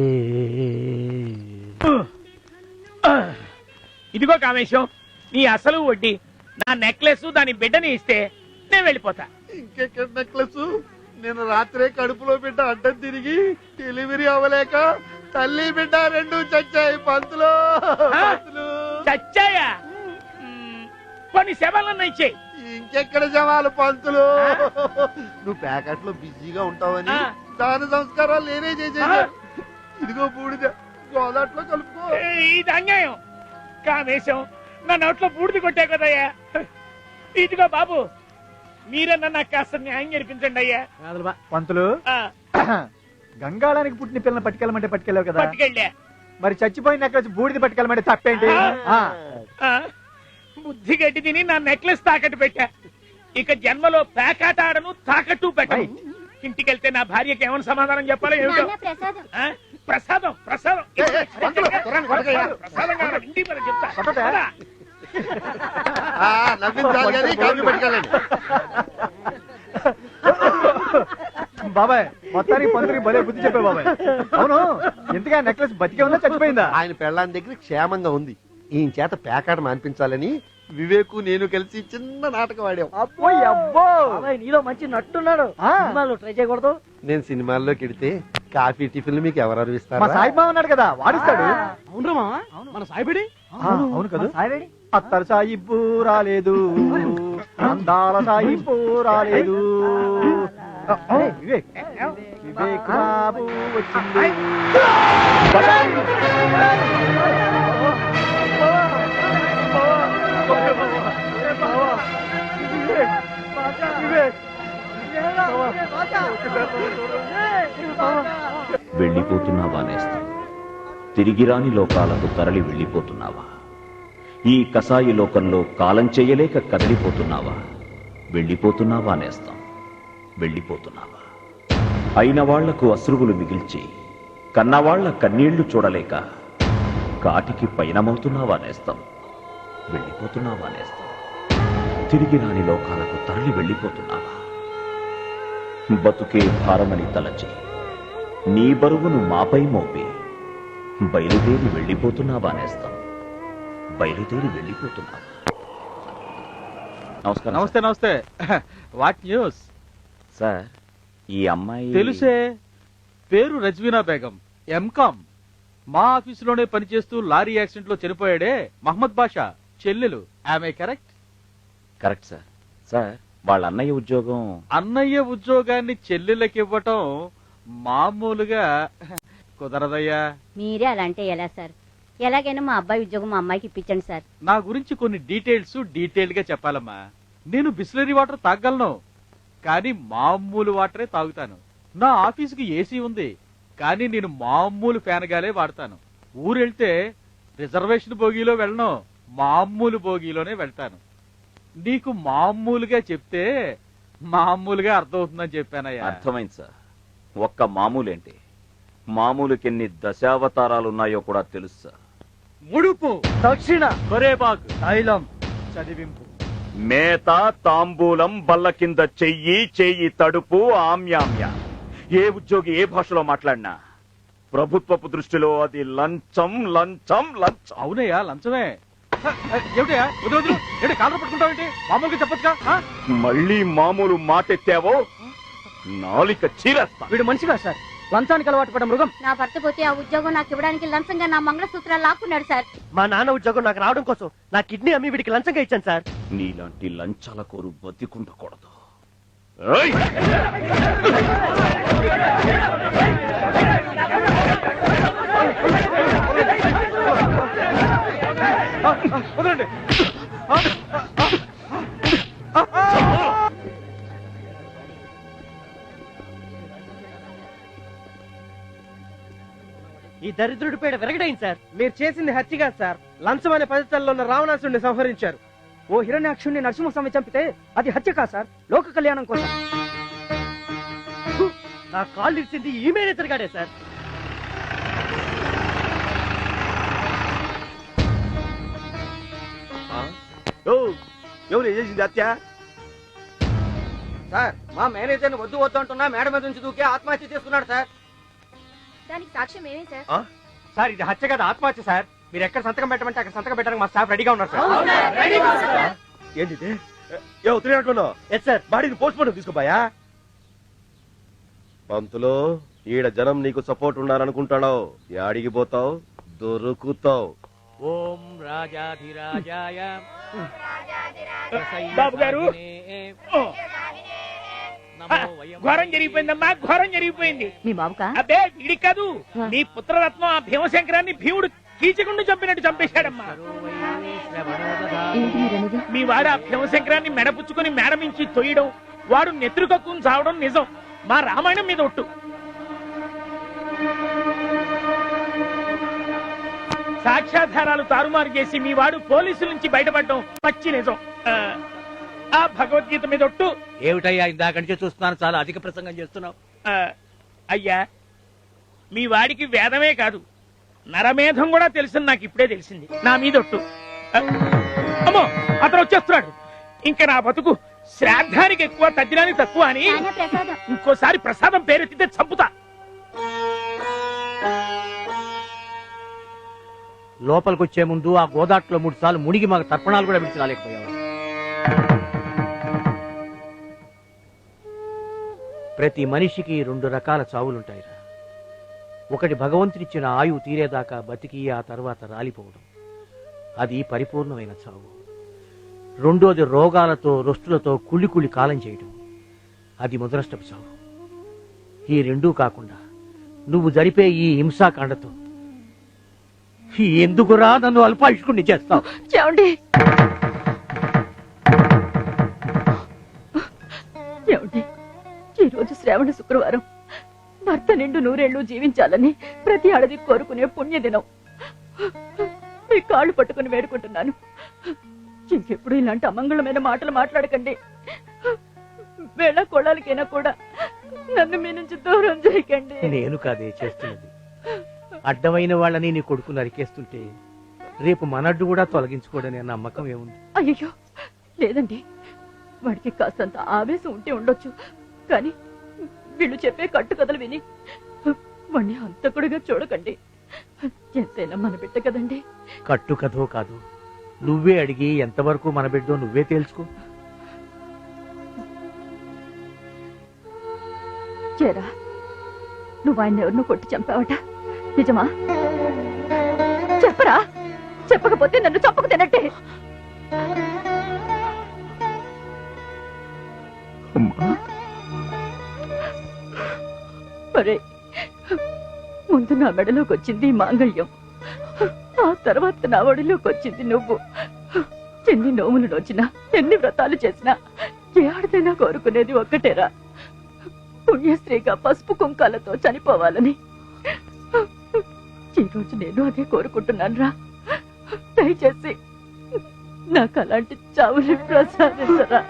ఇదిగో కామేశం, నీ అసలు వడ్డీ, నా నెక్లెస్ దాని బిడ్డని ఇస్తే నేను వెళ్ళిపోతా. ఇంకెక్కడ నెక్లెస్? నేను రాత్రే కడుపులో బిడ్డ అడ్డం తిరిగి డెలివరీ అవ్వలేక తల్లి బిడ్డ రెండు చచ్చాయి పంతులు. చచ్చాయా? కొన్ని శవాలన్నా ఇచ్చేయి. ఇంకెక్కడ శవాలు పంతులు? నువ్వు ప్యాకెట్ లో బిజీగా ఉంటావని దాని సంస్కారాలు నేనే చేసేది. ఇదిగో బూడిద, గోదాట్లో కలుపుకో. ఇది అన్యాయం. కామేశం, నా నోట్లో బూడిది కొట్టే కదయ్యా. ఇదిగో బాబు, మీరన్నా నాకు కాస్త న్యాయం జరిపించండి అయ్యా. పంతులు, గంగాళానికి పుట్టిన పిల్లలు పట్టుకెళ్ళమంటే పట్టుకెళ్ళావు కదా, పట్టుకెళ్ళా. మరి చచ్చిపోయిన నెక్లెస్ బూడిది పట్టుకెళ్ళమంటే తప్పేంటి? బుద్ధి గడ్డి తిని నా నెక్లెస్ తాకట్టు పెట్టా. ఇక జన్మలో పేకాట ఆడను, తాకట్టు పెట్టను. ఇంటికెళ్తే నా భార్యకి ఏమైనా సమాధానం చెప్పాలో ఏమిటో. ప్రసాదం ప్రసాదం ప్రసాదం కాదు, ఇంటికి మరి చెప్తా. నవ్వించాలి కానీ కాళ్ళు పట్టుకెళ్ళండి. బాబాయ్, మొత్తానికి పంతులకి భలే బుద్ధి చెప్పావు బాబాయ్. అవును, ఎందుకే నెక్లెస్ బతికే ఉందా చచ్చిపోయిందా? ఆయన పెళ్ళాని దగ్గర క్షేమంగా ఉంది. ఈయన చేత పేకాట మాన్పించాలని వివేకు నేను కలిసి చిన్న నాటకం ఆడాం. అబ్బో అబ్బో, నీలో మంచి నట్టున్నాడు. సినిమాలో ట్రై చేయకూడదు? నేను సినిమాల్లోకి వెడితే కాఫీ టిఫిన్లు మీకు ఎవరు ఇస్తారు? మా సాయిబాబా ఉన్నాడు కదా, వాడిస్తాడు. అవును మావా, మన సాయిబడి. అవును కదా, అత్తరు సాయిబు రాలేదు, అందాల సాయిబు రాలేదు. వివేక్ వివేక్ బాబు వచ్చింది. వెళ్ళిపోతున్నావా నేస్తం? తిరిగి రాని లోకాలకు తరలి వెళ్ళిపోతున్నావా? ఈ కసాయి లోకంలో కాలం చేయలేక కదిలిపోతున్నావా? వెళ్ళిపోతున్నావా నేస్తం? వెళ్ళిపోతున్నావా? అయిన వాళ్లకు అశ్రువులు మిగిల్చి కన్నవాళ్ల కన్నీళ్లు చూడలేక కాటికి పయనమవుతున్నావా నేస్తం? వెళ్ళిపోతున్నావా నేస్తం? తిరిగి రాని లోకాలకు తరలి వెళ్ళిపోతున్నావా? బతుకే భారమని తలచి నీ బరువును మాపై మోపి బయలుదేరి వెళ్ళిపోతున్నావా నేస్తం? బయలుదేరి వెళ్ళిపోతున్నావా? నమస్కారం. నమస్తే నమస్తే. What news sir? ఈ అమ్మాయి తెలుసే, పేరు రజ్వీనా బేగం, ఎంకామ్. మా ఆఫీసులోనే పనిచేస్తూ లారీ యాక్సిడెంట్ లో చనిపోయాడే మహమ్మద్ బాషా చెల్లెలు. ఆమె కరెక్ట్? Correct sir. సార్ వాళ్ళ అన్నయ్య ఉద్యోగం. అన్నయ్య ఉద్యోగాన్ని చెల్లెళ్ళకి ఇవ్వటం మామూలుగా కుదరదయ్యా. మీరే అలా అంటే ఎలా సార్? ఎలాగైనా మా అబ్బాయి ఉద్యోగం మా అమ్మాయికి ఇప్పించండి సార్. నా గురించి కొన్ని డీటెయిల్డ్ గా చెప్పాలమ్మా. నేను బిస్లరీ వాటర్ తాగలను, కానీ మామూలు వాటరే తాగుతాను. నా ఆఫీసుకి ఏసీ ఉంది, కానీ నేను మామూలు ఫ్యాన్ గాలే వాడతాను. ఊరెళ్తే రిజర్వేషన్ బోగీలో వెళ్ళను, మామూలు బోగీలోనే వెళ్తాను. నీకు మామూలుగా చెప్తే మామూలుగా అర్థమవుతుందని చెప్పానయ్యా. అర్థమైంది సార్. ఒక్క మామూలేంటి, మామూలుకి ఎన్ని దశావతారాలున్నాయో కూడా తెలుసు సార్. ముడుపు, దక్షిణ, కొరేపాకు, తైలం, చదివింపు, మేత, తాంబూలం, బల్ల కింద చెయ్యి, చెయ్యి తడుపు, ఆమ్యామ్య. ఏ ఉద్యోగి ఏ భాషలో మాట్లాడినా ప్రభుత్వపు దృష్టిలో అది లంచం, లంచం, లంచం. అవునయ్యా, లంచమే. ఏమిటయ్యా వదిలి ఏంటి కాలర్ పట్టుకుంటావేంటి? మామూలుగా చెప్పొచ్చుగా. మళ్ళీ మామూలు మాటెత్తావో నాలిక చీరేస్తా. వీడు మనిషిగా సార్, లంచానికి అలవాటు పడ్డ మృగం. నా భర్త పోతే ఆ ఉద్యోగం నాకు ఇవ్వడానికి లంచంగా నా మంగళసూత్రాలు లాక్కున్నాడు సార్. మా నాన్న ఉద్యోగం నాకు రావడం కోసం నా కిడ్నీ అమ్మి వీడికి లంచంగా ఇచ్చాను సార్. నీలాంటి లంచాల కోరు బతికుండకూడదు. వదలండి. ఈ దరిద్రుడి పేడ విరగడైంది సార్. మీరు చేసింది హత్యగా సార్. లంచం అనే పద్ధతుల్లో ఉన్న రావణాసుడిని సంహరించారు. ఓ హిరణ్యాక్షుణ్ణి నరసింహస్వామి చంపితే అది హత్య కాదు సార్, లోక కళ్యాణం కోసం. నా కాళ్ళు ఇచ్చింది ఈ మేనేజర్ సార్. ఎవరు చేసింది హత్య? సార్ మా మేనేజర్ వద్దు వద్దు అంటున్నా మేడం మీద నుంచి దూకే ఆత్మహత్య చేసుకున్నాడు సార్. దానికి సాక్ష్యం ఏమీ సార్? సార్ ఇది హత్య కదా, ఆత్మహత్య సార్. మీరు ఎక్కడ సంతకం పెట్టమంటే అక్కడ సంతకం పెట్టడానికి మా స్టాఫ్ రెడీగా ఉన్నారు సార్. ఏంటి తిరిగినట్లున్నావు? Yes sir. బాడీని పోస్ట్ మార్టం తీసుకోబాయా? పంతులు, ఈడ జనం నీకు సపోర్ట్ ఉన్నారనుకుంటాడావు. యాడికి పోతావు? దొరుకుతావు. ఓం రాజాధిరాజాయ బాబు గారు, ఘోరం జరిగిపోయిందమ్మా, ఘోరం జరిగిపోయింది. మీ బాబుకా? అబ్బే వీడి కాదు, నీ పుత్రరత్నం ఆ భీమశంకరాన్ని భీముడు కీచకుండా చంపినట్టు చంపేశాడమ్మా. మీ వాడు ఆ భీమశంకరాన్ని మెడపుచ్చుకుని మేడమించి తొయ్యడం, వాడు నెత్రుకక్కుని చావడం నిజం. మా రామాయణం మీద ఒట్టు. సాక్ష్యాధారాలు తారుమారు చేసి మీ వాడు పోలీసుల నుంచి బయటపడడం పచ్చి నిజం. ఆ భగవద్గీత మీద ఒట్టు. ఏమిటయ్యా ఇందాక నుంచి చూస్తున్నాను, చాలా అధిక ప్రసంగం చేస్తున్నావు. అయ్యా, మీ వాడికి వేదమే కాదు నరమేధం కూడా తెలుసు, నాకు ఇప్పుడే తెలిసింది. నా మీద ఒట్టు. అమ్మో, అతను వచ్చేస్తున్నాడు. ఇంకా నా బతుకు శ్రాద్ధానికి ఎక్కువ, తద్దినానికి తక్కువ అని ఇంకోసారి ప్రసాదం పేరెత్తితే చంపుతా. లోపలికి వచ్చే ముందు ఆ గోదాట్లో 3 సార్లు మునిగి మాకు తర్పణాలు కూడా విడిచి రాలేకపోయావు. ప్రతి మనిషికి 2 రకాల చావులుంటాయిరా. ఒకటి భగవంతుడిచ్చిన ఆయువు తీరేదాకా బతికి ఆ తర్వాత రాలిపోవడం, అది పరిపూర్ణమైన చావు. రెండోది రోగాలతో రొస్టులతో కుళ్ళి కాలం చేయడం, అది ముదరష్టపు చావు. ఈ రెండూ కాకుండా నువ్వు జరిపే ఈ హింసాకాండతో ఎందుకురా నన్ను అల్పాయుష్కుణ్ణి చేస్తావు? ఏమండి, ఏమండి, ఈరోజు శ్రావణ శుక్రవారం. భర్త నిండు 100 ఏళ్ళు జీవించాలని ప్రతి ఆడది కోరుకునే పుణ్యదినం. మీ కాళ్ళు పట్టుకుని వేడుకుంటున్నాను, ఇంకెప్పుడు ఇలాంటి అమంగళమైన మాటలు మాట్లాడకండి. వేళ కొడాలికైనా కూడా నన్ను మీ నుంచి దూరం చేయకండి. నేను కాదే చేస్తున్నది. అడ్డమైన వాళ్ళని నీ కొడుకు నరికేస్తుంటే రేపు మనడ్డు కూడా తొలగించుకోడనే నమ్మకం ఏముంది? అయ్యో లేదండి, వాడికి కాస్తంత ఆవేశం ఉంటే ఉండొచ్చు, కానీ వీళ్ళు చెప్పే కట్టుకథలు విని వాడిని హంతకుడిగా చూడకండి. ఎంతైనా మన బిడ్డ కదండి. కట్టు కథో కాదు, నువ్వే అడిగి ఎంతవరకు మన బిడ్డో నువ్వే తేల్చుకో. చేరా, నువ్వు ఆయన ఎవరినో కొట్టి చంపావట. నిజమా? చెప్పరా? చెప్పకపోతే నన్ను చంపకు తినట్టే. మరే ముందు నా మెడలోకి వచ్చింది మాంగళ్యం, ఆ తర్వాత నా ఒడిలోకి వచ్చింది నువ్వు. ఎన్ని నోములు నోచినా, ఎన్ని వ్రతాలు చేసినా ఏ ఆడదైనా కోరుకునేది ఒక్కటేరా, పుణ్యశ్రీగా పసుపు కుంకాలతో చనిపోవాలని. ఈ రోజు నేను అదే కోరుకుంటున్నాను రా. దయచేసి నాకు అలాంటి చావుని ప్రసాదించరా.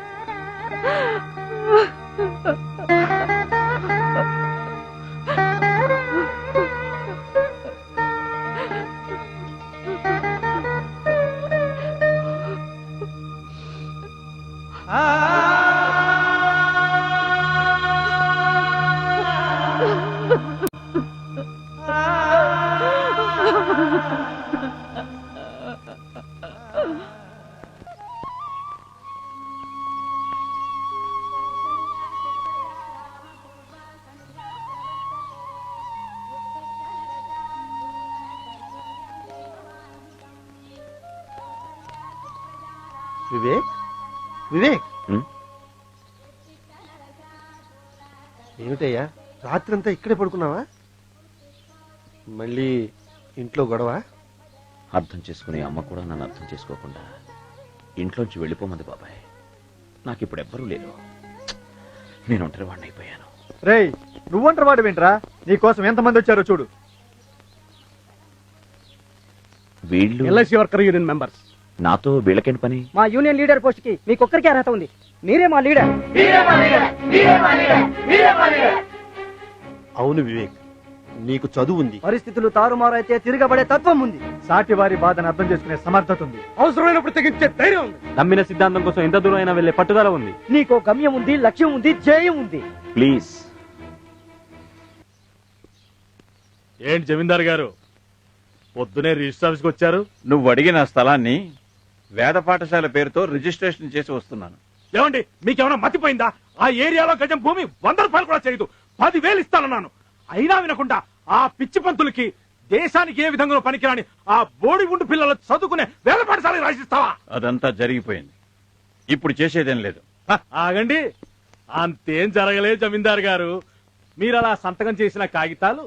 వివేక్, వివేక్, ఏమిటయ్యా రాత్రంతా ఇక్కడే పడుకున్నావా? మళ్ళీ ఇంట్లో గొడవ? అర్థం చేసుకునే అమ్మ కూడా నన్ను అర్థం చేసుకోకుండా ఇంట్లోంచి వెళ్ళిపోమంది బాబాయ్. నాకు ఇప్పుడు ఎవ్వరూ లేరు, నేను ఒంటరి వాడిని అయిపోయాను. రేయ్, నువ్వంటారు వాడు వింటరా? నీకోసం ఎంతమంది వచ్చారో చూడు. వీళ్ళు ఎల్ఐసి వర్కర్ యూనియన్ మెంబర్స్. నాతో వీళ్ళకేంటి పని? మా యూనియన్ లీడర్ పోస్ట్ కి మీకొక్కరికే అర్హత ఉంది. మీరే మా లీడర్. అవును వివేక్, నీకు చదువు ఉంది, పరిస్థితులు తారుమారైతే తిరగబడే తత్వం ఉంది, సాటి వారి బాధను అర్థం చేసుకునే సమర్థత ఉంది, అవసరమైనప్పుడు తెగించే ధైర్యం ఉంది, నమ్మిన సిద్ధాంతం కోసం ఎంత దూరం అయినా వెళ్లే పట్టుదల ఉంది. నీకో గమ్యం ఉంది, లక్ష్యం ఉంది, ధ్యేయం ఉంది. ప్లీజ్. ఏంటి జమీందార్ గారు పొద్దునే రిజిస్టర్ ఆఫీస్కి వచ్చారు? నువ్వు అడిగిన స్థలాన్ని వేద పాఠశాల పేరుతో రిజిస్ట్రేషన్ చేసి వస్తున్నాను. ఏమండి, మీకేమైనా మతిపోయిందా? ఆ ఏరియాలో గజం భూమి 100 రూపాయలు కూడా చేయదు. 10,000 ఇస్తానన్నాను. అయినా వినకుండా ఆ పిచ్చి పంతులకి దేశానికి ఏ విధంగా పనికిరాని ఆ బోడి ఉండు పిల్లలు చదువుకునే వేద పాఠశాలకు రాసిస్తావా? అదంతా జరిగిపోయింది, ఇప్పుడు చేసేదేం లేదు. ఆగండి, అంతేం జరగలేదు జమీందార్ గారు. మీరు అలా సంతకం చేసిన కాగితాలు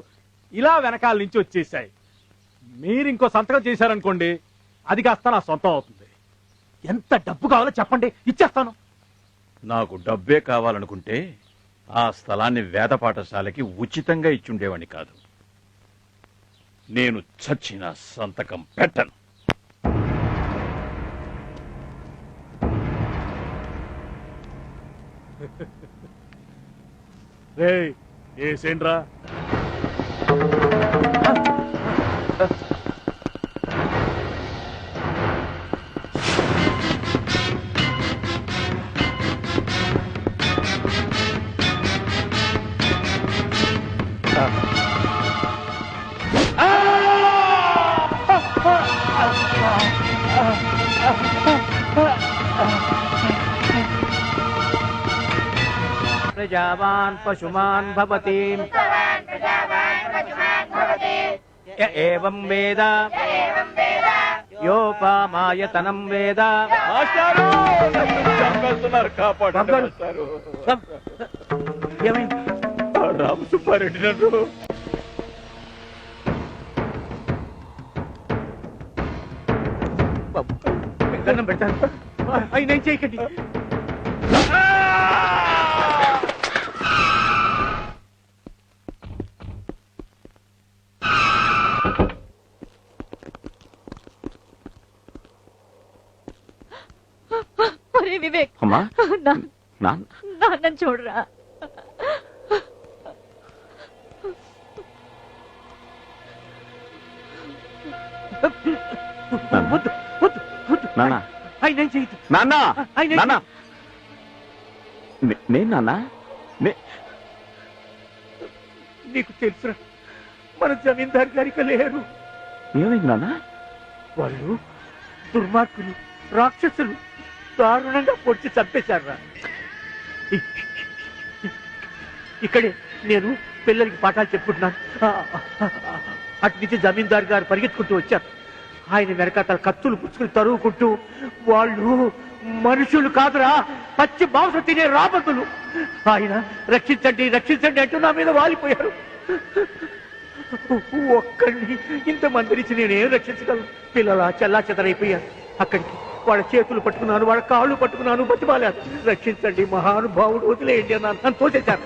ఇలా వెనకాల నుంచి వచ్చేసాయి. మీరు ఇంకో సంతకం చేశారనుకోండి, అది కాస్త నా సొంతం అవుతుంది. ఎంత డబ్బు కావాలో చెప్పండి, ఇచ్చేస్తాను. నాకు డబ్బే కావాలనుకుంటే ఆ స్థలాన్ని వేద పాఠశాలకి ఉచితంగా ఇచ్చుండేవాణ్ణి కాదు. నేను చచ్చిన సంతకం పెట్టను. రేయ్, ఏసేంట్రా? ప్రజావాన్ పశుమాన్ భవతి య ఏవం వేద యోపామాయతనం వేద. ఏమైంది? రామసుబ్బారెడ్డి నన్ను దండం పెట్టాను. ఆయన ఏం చేయకండి. ఒరే వివేక్, అమ్మా, నాన్న నాన్నని చూడరా. నాన్న, ఆయన ఏం చేయదు. నాన్న, నాన్న, నేను నాన్న, నీకు తెలుసురా, మన జమీందార్ గారికి లేరు. ఏమైంది నాన్న? వాళ్ళు దుర్మార్గులు, రాక్షసులు, దారుణంగా పొడిచి చంపేశారా. ఇక్కడే నేను పిల్లలకి పాఠాలు చెప్పుకుంటున్నాను. అటు నుంచి జమీందారు గారు పరిగెత్తుకుంటూ వచ్చారు. ఆయన వెనకాతల కత్తులు పుచ్చుకుని తరువుకుంటూ, వాళ్ళు మనుషులు కాదురా, పచ్చి మాంసం తినే రాబందులు. ఆయన రక్షించండి రక్షించండి అంటూ నా మీద వాలిపోయారు. ఒక్కడిని ఇంతమంది నుంచి నేనేం రక్షించగలను? పిల్లల చల్లా చెదరైపోయారు. అక్కడికి వాళ్ళ చేతులు పట్టుకున్నాను, వాళ్ళ కాళ్ళు పట్టుకున్నాను, బతిమాలాను. రక్షించండి మహానుభావుడు, వదిలేయండి అన్నాను. నన్ను తోసేశారు.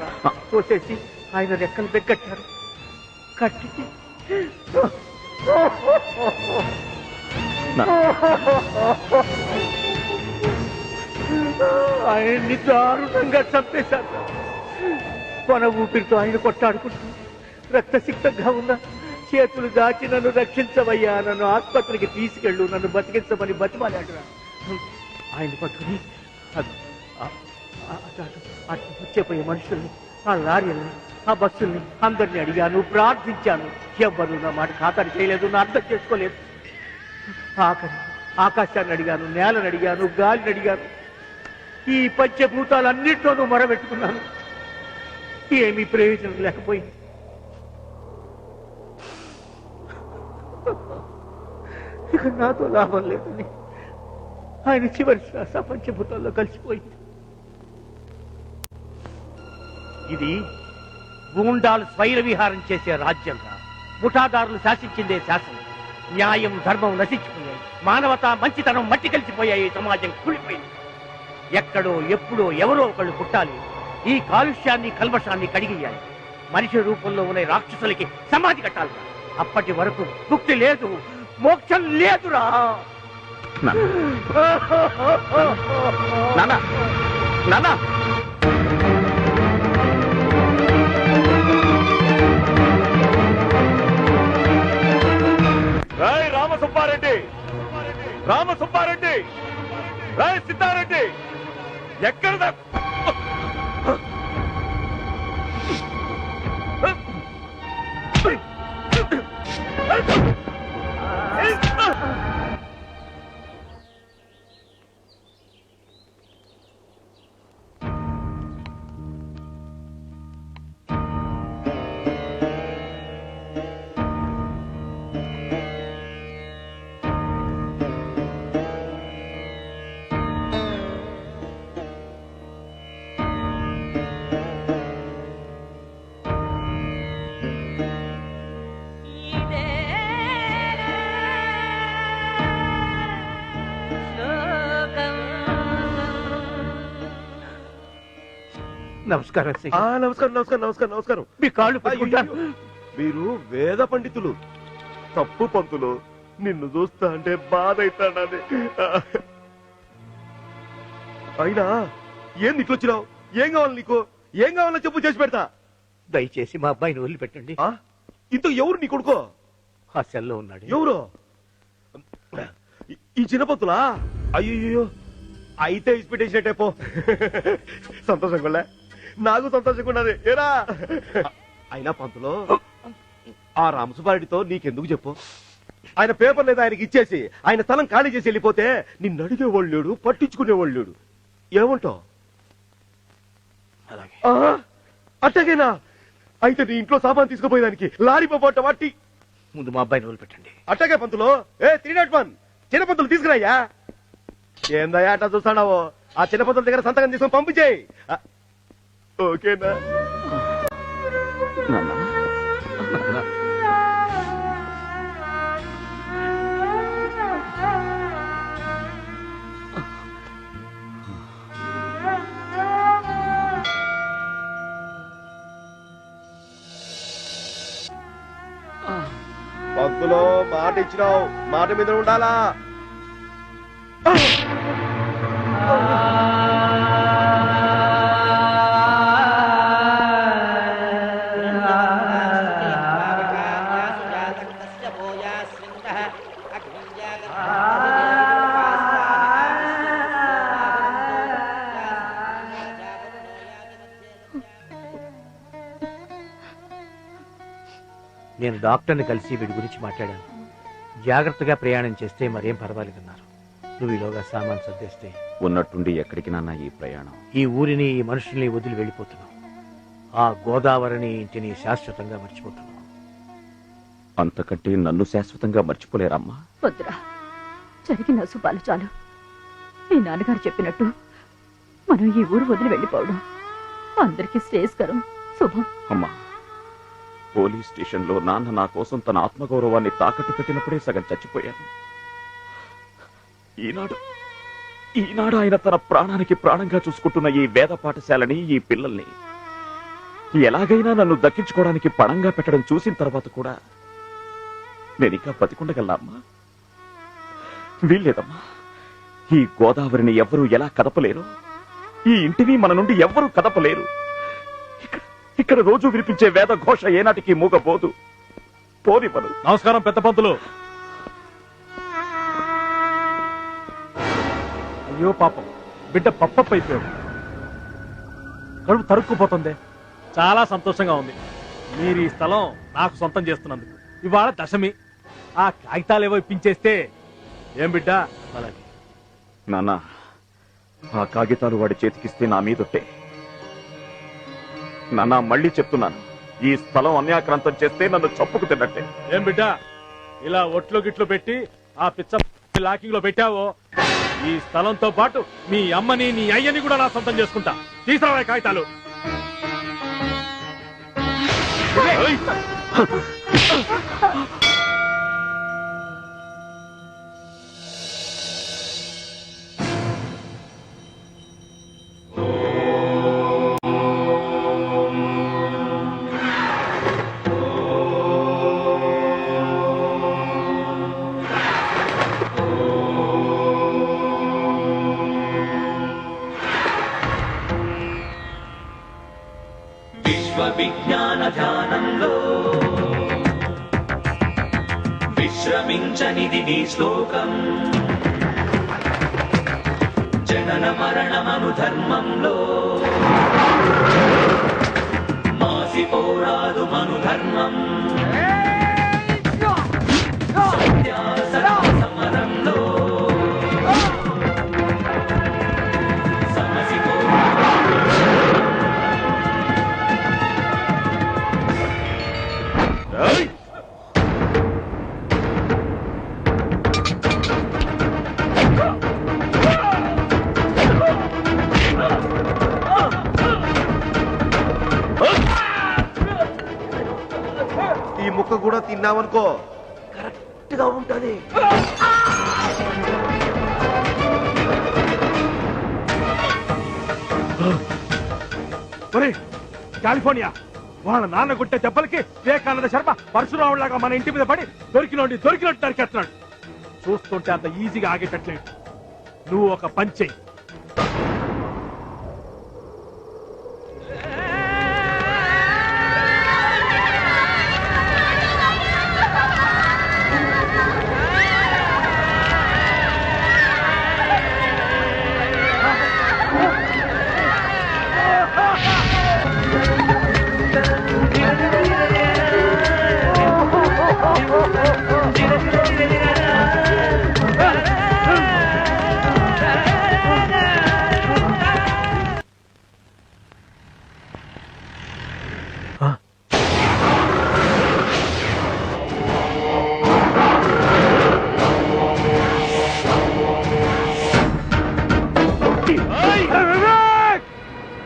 తోసేసి ఆయన రెక్కలు బెగ్గట్టారు. కట్టి ఆయన్ని దారుణంగా చంపేశారు. కొన ఊపిరితో ఆయన కొట్టాడుకుంటూ రక్తసిక్తంగా ఉన్న చేతులు దాచి నన్ను రక్షించవయ్యా, నన్ను ఆసుపత్రికి తీసుకెళ్ళు, నన్ను బతికించమని బతిమాలాడు. ఆయన పట్టుకుని అటు వచ్చేపోయే మనుషుల్ని, ఆ లారీల్ని, ఆ బస్సుల్ని అందరినీ అడిగాను, ప్రార్థించాను. ఎవ్వరు నా మాట ఖాతరు చేయలేదు, నా అర్థం చేసుకోలేదు. ఆఖరి ఆకాశాన్ని అడిగాను, నేలను అడిగాను, గాలిని అడిగాను. ఈ పంచభూతాలన్నింటిలోనూ మొరబెట్టుకున్నాను. ఏమీ ప్రయోజనం లేకపోయింది. ఇక నాతో లాభం లేదని ఆయన చివరి శ్వాస పంచభూతాల్లో కలిసిపోయింది. ఇది గూండాలు స్వైర విహారం చేసే రాజ్యంగా, ముఠాదారులు శాసించిందే శాసనం. న్యాయం ధర్మం నశించిపోయాయి, మానవత మంచితనం మట్టి కలిసిపోయాయి, సమాజం కూలిపోయింది. ఎక్కడో ఎప్పుడో ఎవరో ఒకళ్ళు పుట్టాలి, ఈ కాలుష్యాన్ని కల్మషాన్ని కడిగియాలి. మనిషి రూపంలో ఉన్న రాక్షసులకి సమాధి కట్టాలి. అప్పటి వరకు ముక్తి లేదు, మోక్షం లేదురా. రాయ్ రామసుబ్బారెడ్డి, రామసుబ్బారెడ్డి, రాయ్ సిద్ధారెడ్డి, ఎక్కడ నమస్కారం. నమస్కారం నమస్కారం నమస్కారం నమస్కారం. మీ కాళ్ళు పట్టుకుంటాను. మీరు వేద పండితులు, తప్పు పంతులు. నిన్ను చూస్తా అంటే బాధ అవుతాడని. అయినా ఏం నీకొచ్చినావు? ఏం కావాలి నీకు? ఏం కావాలో చెప్పు, చేసి పెడతా. దయచేసి మా అబ్బాయిని వదిలిపెట్టండి. ఇంత ఎవరు నీ కొడుకో? ఆ సెల్లో ఉన్నాడు. ఎవరు? ఈ చిన్న పంతులా? అయ్యో, అయితే ఇచ్చిపెట్టేసినట్టే పో. సంతోషంగా నాకు సంతోషంగా ఉన్నది. ఏరా అయినా పంతులో, ఆ రామసుబారెడ్డితో నీకెందుకు చెప్పు? ఆయన పేపర్ లేదా ఆయనకి ఇచ్చేసి ఆయన స్థలం ఖాళీ చేసి వెళ్ళిపోతే నిన్ను అడిగేవాళ్ళు లేడు, పట్టించుకునేవాళ్ళు లేడు. ఏమంటావు? అట్టగేనా? అయితే నీ ఇంట్లో సామాన్ తీసుకుపోయేదానికి లారీ పోట వాటి ముందు మా అబ్బాయిని వదిలిపెట్టండి. అట్టగే పంతులు. 301 చిన్న పంతులు తీసుకురాయ్యా. ఏందయ్యా అట్లా చూస్తాడావో? ఆ చిన్న పంతుల దగ్గర సంతకం తీసుకొని పంపించేయి. ఓకేనా? పంతులో మాట ఇచ్చినావు, మాట మీద ఉండాలా? నేను డాక్టర్ని కలిసి వీడి గురించి మాట్లాడాను. జాగ్రత్తగా ప్రయాణం చేస్తే మరేం పర్వాలేదన్నారు. నువ్వు ఈలోగా సామాన్ సర్దేస్తే ఉన్నట్టుండి ఎక్కడికి నాన్న ఈ ప్రయాణం? ఈ ఊరిని, ఈ మనుషుల్ని వదిలి వెళ్ళిపోతున్నావు. ఆ గోదావరిని, ఇంటిని శాశ్వతంగా మర్చిపోతున్నావు. అంతకంటే నన్ను శాశ్వతంగా మర్చిపోలేరమ్మా. వద్దురా, జరిగిన అశుభాలు చాలు. మీ నాన్నగారు చెప్పినట్టు మనం ఈ ఊరు వదిలి వెళ్ళిపోవడం అందరికీ శ్రేయస్కరం, శుభం. అమ్మా, పోలీస్ స్టేషన్లో నాన్న నా కోసం తన ఆత్మగౌరవాన్ని తాకట్టు పెట్టినప్పుడే సగం చచ్చిపోయాను. ఈనాడు ఆయన తన ప్రాణానికి ప్రాణంగా చూసుకుంటున్న ఈ వేద పాఠశాలని, ఈ పిల్లల్ని ఎలాగైనా నన్ను దక్కించుకోవడానికి పణంగా పెట్టడం చూసిన తర్వాత కూడా నేను ఇంకా బతికుండగలనా అమ్మా? వీల్లేదమ్మా. ఈ గోదావరిని ఎవ్వరూ ఎలా కదపలేరు, ఈ ఇంటిని మన నుండి ఎవ్వరూ కదపలేరు. ఇక్కడ రోజు వినిపించే వేద ఘోష ఏనాటికి మూగబోదు. పోనివ్వను. నమస్కారం పెద్ద పంతులు. అయ్యో పాపం, బిడ్డ పప్పప్పు అయిపోయాడు. కడుపు తరుక్కుపోతుంది. చాలా సంతోషంగా ఉంది. మీరు ఈ స్థలం నాకు సొంతం చేస్తున్నందుకు. ఇవాళ దశమి. ఆ కాగితాలు ఏవో ఇప్పించేస్తే ఏం బిడ్డ? అలాగే నాన్న, ఆ కాగితాలు వాడి చేతికిస్తే నా మీదొట్టే. నాన్న, మళ్ళీ చెప్తున్నాను, ఈ స్థలం అన్యాక్రాంతం చేస్తే నన్ను చప్పుకు తిన్నట్టే. ఏం బిడ్డ, ఇలా ఒట్లు గిట్లు పెట్టి ఆ పిచ్చ లాకింగ్ లో పెట్టావో, ఈ స్థలంతో పాటు మీ అమ్మని నీ అయ్యని కూడా నా సొంతం చేసుకుంటా. తీసుకురావా కాగితాలు. విశ్వవిజ్ఞాన ధ్యానంలో విశ్రమించనిది నీ శ్లోకం. జనన మరణమను ధర్మంలో మాసిపోరాదు మను ధర్మం. సత్యాసత్య సమరంలో ఈ ముక్క కూడా తిన్నావనుకో కరెక్ట్ గా ఉంటది. కాలిఫోర్నియా వాళ్ళ నాన్న గుట్టే దెబ్బలకి వివేకానంద శర్మ పరశురావులాగా మన ఇంటి మీద పడి దొరికినట్టు నరికేస్తున్నాడు. చూస్తుంటే అంత ఈజీగా ఆగేటట్లేదు. నువ్వు ఒక పంచే.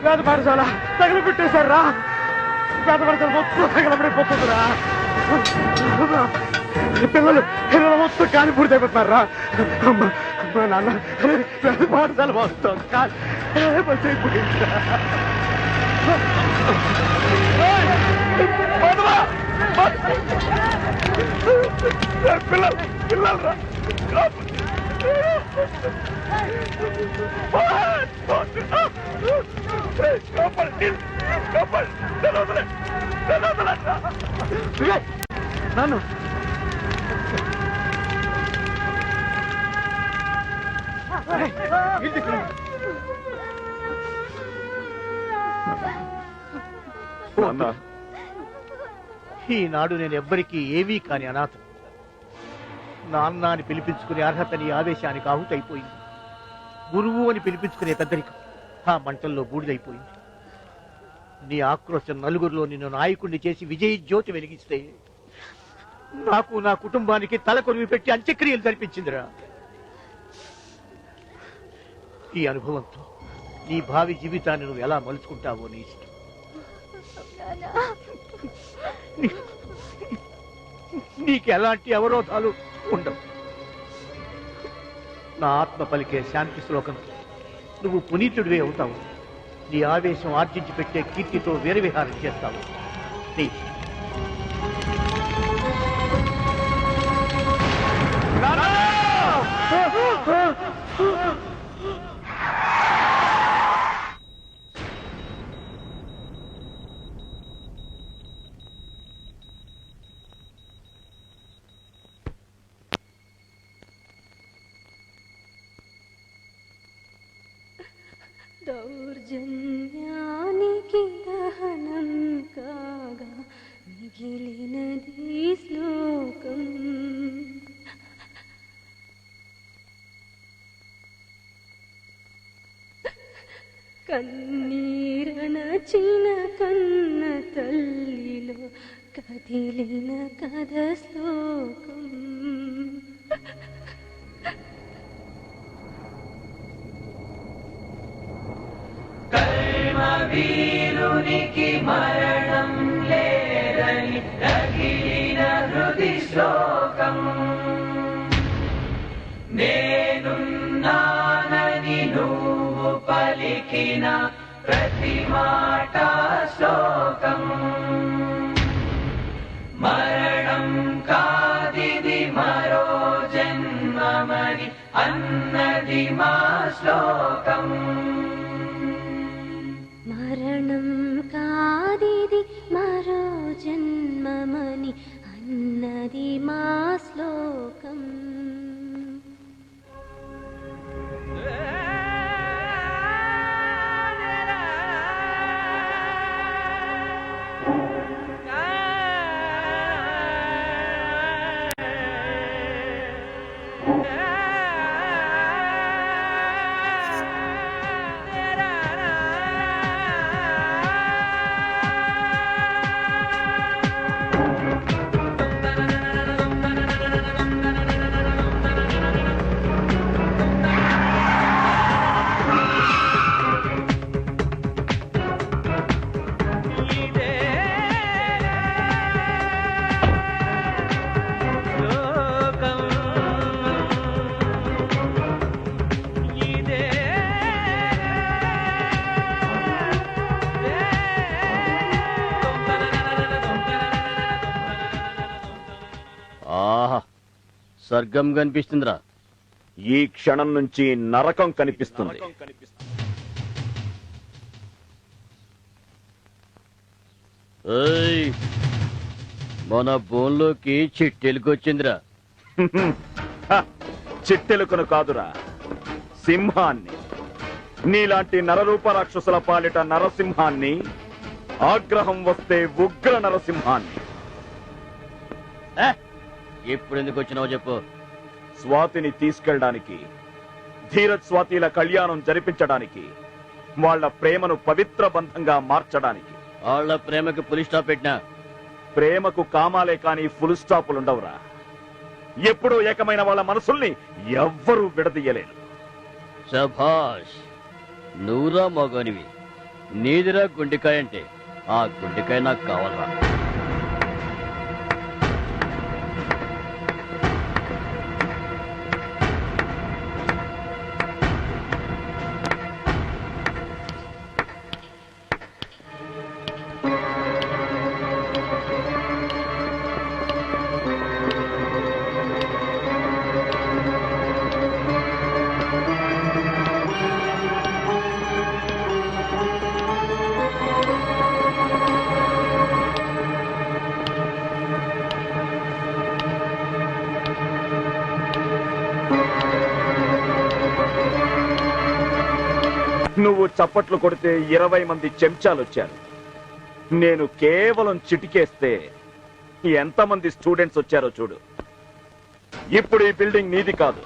వేద పాఠశాల తగలబెట్టేశారా? వేద పాఠశాల మొత్తం తగలబడిపోతుందిరా. పిల్లలు మొత్తం కాలి పూర్తయిపోతున్నారా? అమ్మ నాన్న, వేద పాఠశాల మొత్తం పిల్లలు నన్ను ఈనాడు నేను ఎవ్వరికీ ఏమీ కాని అనాథ. నాన్న అని పిలిపించుకునే అర్హత నీ ఆవేశానికి ఆహుతైపోయింది. గురువు అని పిలిపించుకునే పెద్దరికం ఆ మంటల్లో బూడిదైపోయింది. నీ ఆక్రోశం నలుగురిలో నిన్ను నాయకుడిని చేసి విజయ జ్యోతి వెలిగిస్తే నాకు నా కుటుంబానికి తలకొరివి పెట్టి అంత్యక్రియలు జరిపించిందిరా. ఈ అనుభవంతో నీ భావి జీవితాన్ని నువ్వు ఎలా మలుచుకుంటావో నీ ఇష్టం. నీకు ఎలాంటి అవరోధాలు ఉండవు. నా ఆత్మ పలికే శాంతి శ్లోకంతో నువ్వు పునీతుడివే అవుతావు. నీ ఆవేశం ఆర్జించి పెట్టే కీర్తితో వీరవిహారం చేస్తావు. నీ దౌర్జన్యానికి దహనం కాగా మిగిలినది శ్లోకం. కన్నీరనచిన కన్న తల్లిలో కదిలిన కథ శ్లోకం. వీరునికి మరణం లేదని రగిలిన హృది శ్లోకం. నేనున్నానని నువ్వు పలికిన ప్రతి మాట శ్లోకం. మరణం కాదిది మరో జన్మమని అన్నది మా శ్లోకం. మరణం కాదిది మరో జన్మమని అన్నది మా శ్లోకం. ఆహా, స్వర్గం కనిపిస్తుందిరా. ఈ క్షణం నుంచి నరకం కనిపిస్తుంది. ఏయ్, మన బోన్లోకి చిట్టెలుకొచ్చిందిరా. చిట్టెలుకను కాదురా, సింహాన్ని. నీలాంటి నరరూప రాక్షసుల పాలిట నరసింహాన్ని, ఆగ్రహం వస్తే ఉగ్ర నరసింహాన్ని. ఇప్పుడు ఎందుకు వచ్చినావు చెప్పు. స్వాతిని తీసుకెళ్ళడానికి, ధీరజ్ స్వాతిల కళ్యాణం జరిపించడానికి, వాళ్ళ ప్రేమను పవిత్ర బంధంగా మార్చడానికి. వాళ్ళ ప్రేమకు పులి స్టాప్ పెట్టినా. ప్రేమకు కామాలే కాని ఫుల్ స్టాపులుండవురా. ఎప్పుడూ ఏకమైన వాళ్ళ మనసుల్ని ఎవ్వరూ విడదీయలేరు. శభాష్, నువ్వురా మగనివి. నీదిరా గుండెకాయ అంటే ఆ గుండెకాయ నాకు కావాలరా. నువ్వు చప్పట్లు కొడితే 20 మంది చెంచాలు వచ్చారు. నేను కేవలం చిటికేస్తే ఎంతమంది స్టూడెంట్స్ వచ్చారో చూడు. ఇప్పుడు ఈ బిల్డింగ్ నీది కాదు,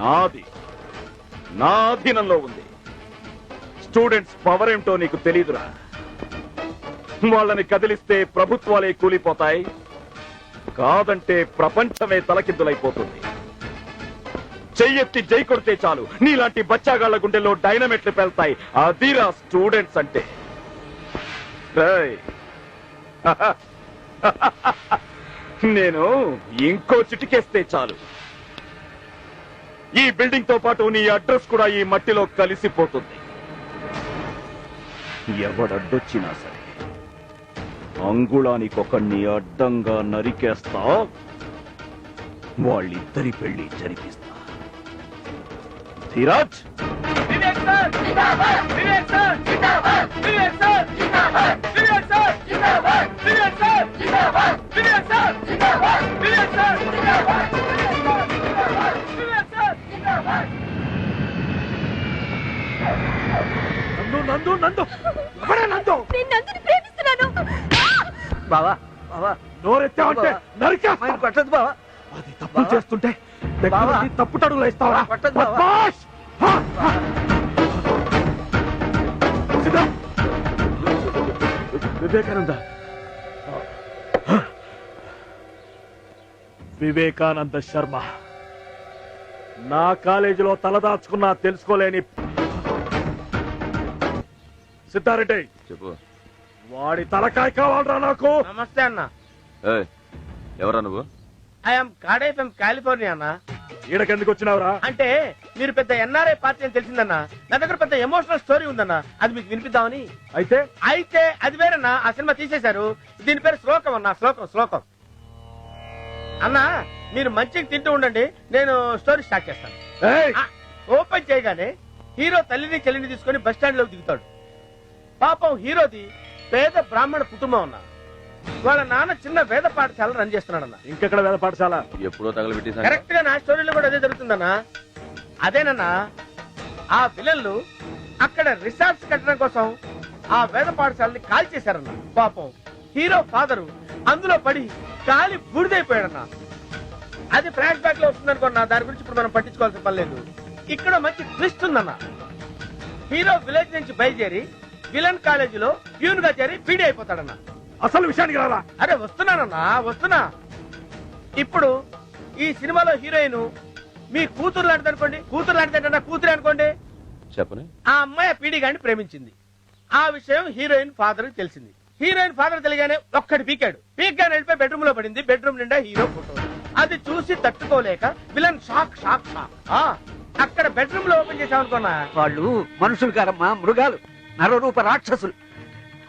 నాది. నా అధీనంలో ఉంది. స్టూడెంట్స్ పవర్ ఏమిటో నీకు తెలీదురా. వాళ్ళని కదిలిస్తే ప్రభుత్వాలే కూలిపోతాయి, కాదంటే ప్రపంచమే తలకిందులైపోతుంది. చెయ్యెత్తి జై కొడితే చాలు నీలాంటి బచ్చాగాళ్ల గుండెల్లో డైనమిట్లు పెళ్తాయి. అదిరా స్టూడెంట్స్ అంటే. నేను ఇంకో చిటికేస్తే చాలు ఈ బిల్డింగ్ తో పాటు నీ అడ్రస్ కూడా ఈ మట్టిలో కలిసిపోతుంది. ఎవడడ్డొచ్చినా సరే అంగుళానికొకడిని అడ్డంగా నరికేస్తా, వాళ్ళిద్దరి పెళ్లి జరిపిస్తా. ధీరాజ్, వివేక్ సార్ జిందాబాద్! వివేక్ సార్ జిందాబాద్! వివేక్ సార్ జిందాబాద్! వివేక్ సార్ జిందాబాద్! వివేక్ సార్ జిందాబాద్! వివేక్ సార్ జిందాబాద్! వివేక్ సార్ జిందాబాద్! వివేక్ సార్ జిందాబాద్! నందు నందు నందు ఎవరే నందు? నేను నందుని ప్రేమిస్తున్నాను. బావా బావా నోరెత్తావంటే నరికేస్తా. కొట్టదు బావా. అది తప్పు చేస్తుంటే దగ్గరుండి తప్పుటడుగులు వేస్తావా? బద్మాష్! సిద్ధం. వివేకానంద వివేకానంద శర్మ నా కాలేజీలో తలదాచుకున్నా తెలుసుకోలేని సిద్ధారెడ్డి. చెప్పు. వాడి తలకాయ కావాలరా నాకు. నమస్తే అన్న. ఎవరా నువ్వు? ఐఎమ్ కాడే ఫ్రమ్ కాలిఫోర్నియా అన్న. ఈడకెందుకు వచ్చినావురా? అంటే మీరు పెద్ద ఎన్ఆర్ఐ పార్టీ అని తెలిసిందన్న. నా దగ్గర పెద్ద ఎమోషనల్ స్టోరీ ఉందన్న, అది మీకు వినిపిద్దామని. అయితే అది వేరన్నా, ఆ సినిమా తీసేశారు. దీని పేరు శ్లోకం అన్న. శ్లోకం అన్న. మీరు మంచిగా తింటూ ఉండండి, నేను స్టోరీ స్టార్ట్ చేస్తాను. ఓపెన్ చేయగానే హీరో తల్లిని చెల్లిని తీసుకుని బస్ స్టాండ్ లోకి దిగుతాడు. పాపం హీరోది పేద బ్రాహ్మణ కుటుంబం అన్న. వాళ్ళ నాన్న చిన్న వేద పాఠశాల రన్ చేస్తున్నాడన్న. ఇంకెక్కడ వేద పాఠశాల? ఎప్పుడో తగలబెట్టి కరెక్ట్ గా నా స్టోరీలో కూడా అదే జరుగుతుందన్నా. అదేనన్నా, ఆ విలన్లు అక్కడ రిసార్ట్స్ కట్టడం కోసం ఆ వేద పాఠశాలని కాల్ చేశారన్న. పాపం హీరో ఫాదరు అందులో పడి కాలి బూడిదైపోయాడన్నా. అది ఫ్లాష్ బ్యాక్ లో వస్తుంది అనుకున్నా, దాని గురించి ఇప్పుడు మనం పట్టించుకోవాల్సిన పని లేదు. ఇక్కడ మంచి ట్విస్ట్ ఉందన్న. హీరో విలేజ్ నుంచి బయలుదేరి విలన్ కాలేజీలో ప్యూన్ గా చేరి పీడి అయిపోతాడన్న. అసలు విషయానికి రారా? అరే వస్తున్నా. ఇప్పుడు ఈ సినిమాలో హీరోయిన్ మీ కూతురు లాంటిది అనుకోండి. కూతురే అనుకోండి. చెప్పని ఆ అమ్మాయి పీడి గారిని ప్రేమించింది. ఆ విషయం హీరోయిన్ ఫాదర్ తెలిసింది. హీరోయిన్ ఫాదర్ తెలియగానే ఒక్కడి పీక్గానే వెళ్ళిపోయి బెడ్రూమ్ లో పడింది. బెడ్రూమ్ నిండా హీరో ఫోటో. అది చూసి తట్టుకోలేక విలన్ షాక్. అక్కడ బెడ్రూమ్ లో ఓపెన్ చేసామనుకున్నా, వాళ్ళు మనుషులు కారమ్మా, మృగాలు, నరరూప రాక్షసులు.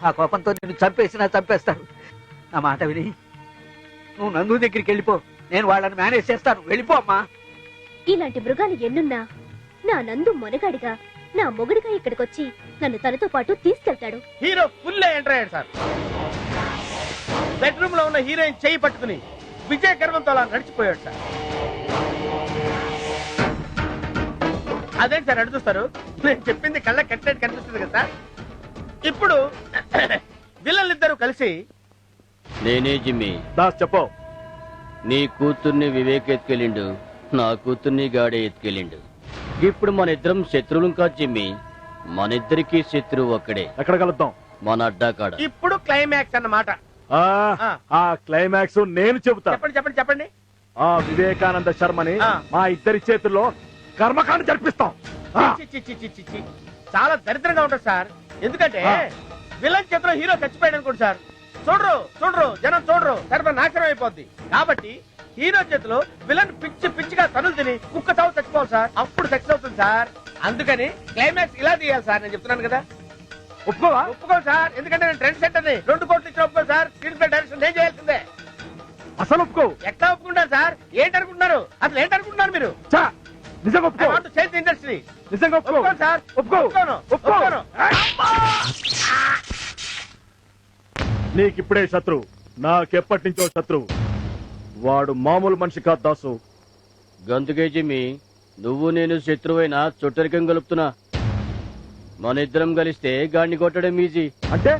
ఆ కోపంతో నిన్ను చంపేస్తారు. నా మాట విని నువ్వు నందు దగ్గరికి వెళ్ళిపో, నేను వాళ్ళని మేనేజ్ చేస్తాను. వెళ్ళిపో అమ్మా. ఇలాంటి మృగాలు ఎన్నున్నా నా నందు మొనగాడిగా, నా మొగుడిగా ఇక్కడికొచ్చి నన్ను తనతో పాటు తీసుకెళ్తాడు. హీరో ఫుల్ ఎంటర్ అయ్యాడు సార్. బెడ్రూమ్ లో ఉన్న హీరోయిన్ చేయి పట్టుకుని విజయ గర్వంతో అలా నడిచిపోయాడు సార్. అదే సార్ అడుగుతారు, నేను చెప్పింది కళ్ళ కట్టినట్టు కనిపిస్తుంది కదా సార్. ఇప్పుడు విలన్లిద్దరూ కలిసి, నేనే జిమ్మి. దాస్ చెప్పు. నీ కూతుర్ని వివేక్ ఎత్తుకెళ్ళిండు, నా కూతుర్ని గాడే ఎత్తుకెళ్ళిండు. ఇప్పుడు మన ఇద్దరం శత్రువులం కాదు జిమ్మి, మన ఇద్దరికి శత్రువు ఒక్కడే. ఎక్కడ కలుద్దాం? మన అడ్డాకాడ. ఇప్పుడు క్లైమాక్స్ అన్నమాట. ఆ క్లైమాక్స్ నేను చెబుతా. చెప్పండి. ఆ వివేకానంద శర్మని మా ఇద్దరి చేతుల్లో కర్మకాండ జరిపిస్తాం. చాలా దరిద్రంగా ఉంటుంది సార్. ఎందుకంటే విలన్ చేతిలో హీరో చచ్చిపోయాడు అనుకోండి సార్, చూడరు జనం చూడరు, సర్వనాశనం అయిపోద్ది. కాబట్టి హీరో చేతిలో విలన్ పిచ్చిగా తనులు తిని కుక్క చావు చచ్చిపోవాలి సార్, అప్పుడు సక్సెస్ అవుతుంది సార్. అందుకని క్లైమాక్స్ ఇలా తీయాలి సార్. నేను చెప్తున్నాను కదా. ఒప్పుకోవాలి సార్, ఎందుకంటే నేను ట్రెండ్ సెంటర్ని 2 కోట్లు ఇచ్చిన ఒప్పుకోవాలి సార్. స్క్రీన్ ప్లే డైరెక్షన్ నేను చేయాల్సిందే. అసలు ఒప్పుకో. ఎట్లా ఒప్పుకుంటారు సార్? ఏంటనుకుంటున్నారు? అసలు ఏంటనుకుంటున్నారు మీరు? నిజంగా ఒప్పుకో. ఇండస్ట్రీ నిజంగా ఒప్పుకో సార్. ఒప్పుకోను. నీకిప్పుడే శత్రువు, నాకెప్పటి నుంచో శత్రువు. వాడు మామూలు మనిషి కాదు దాసు. గందుకే జిమ్మి, నువ్వు నేను శత్రువైనా చుట్టరికం గలుపుతున్నా. మన ఇద్దరం కలిస్తే గాడిని కొట్టడం ఈజీ. అంటే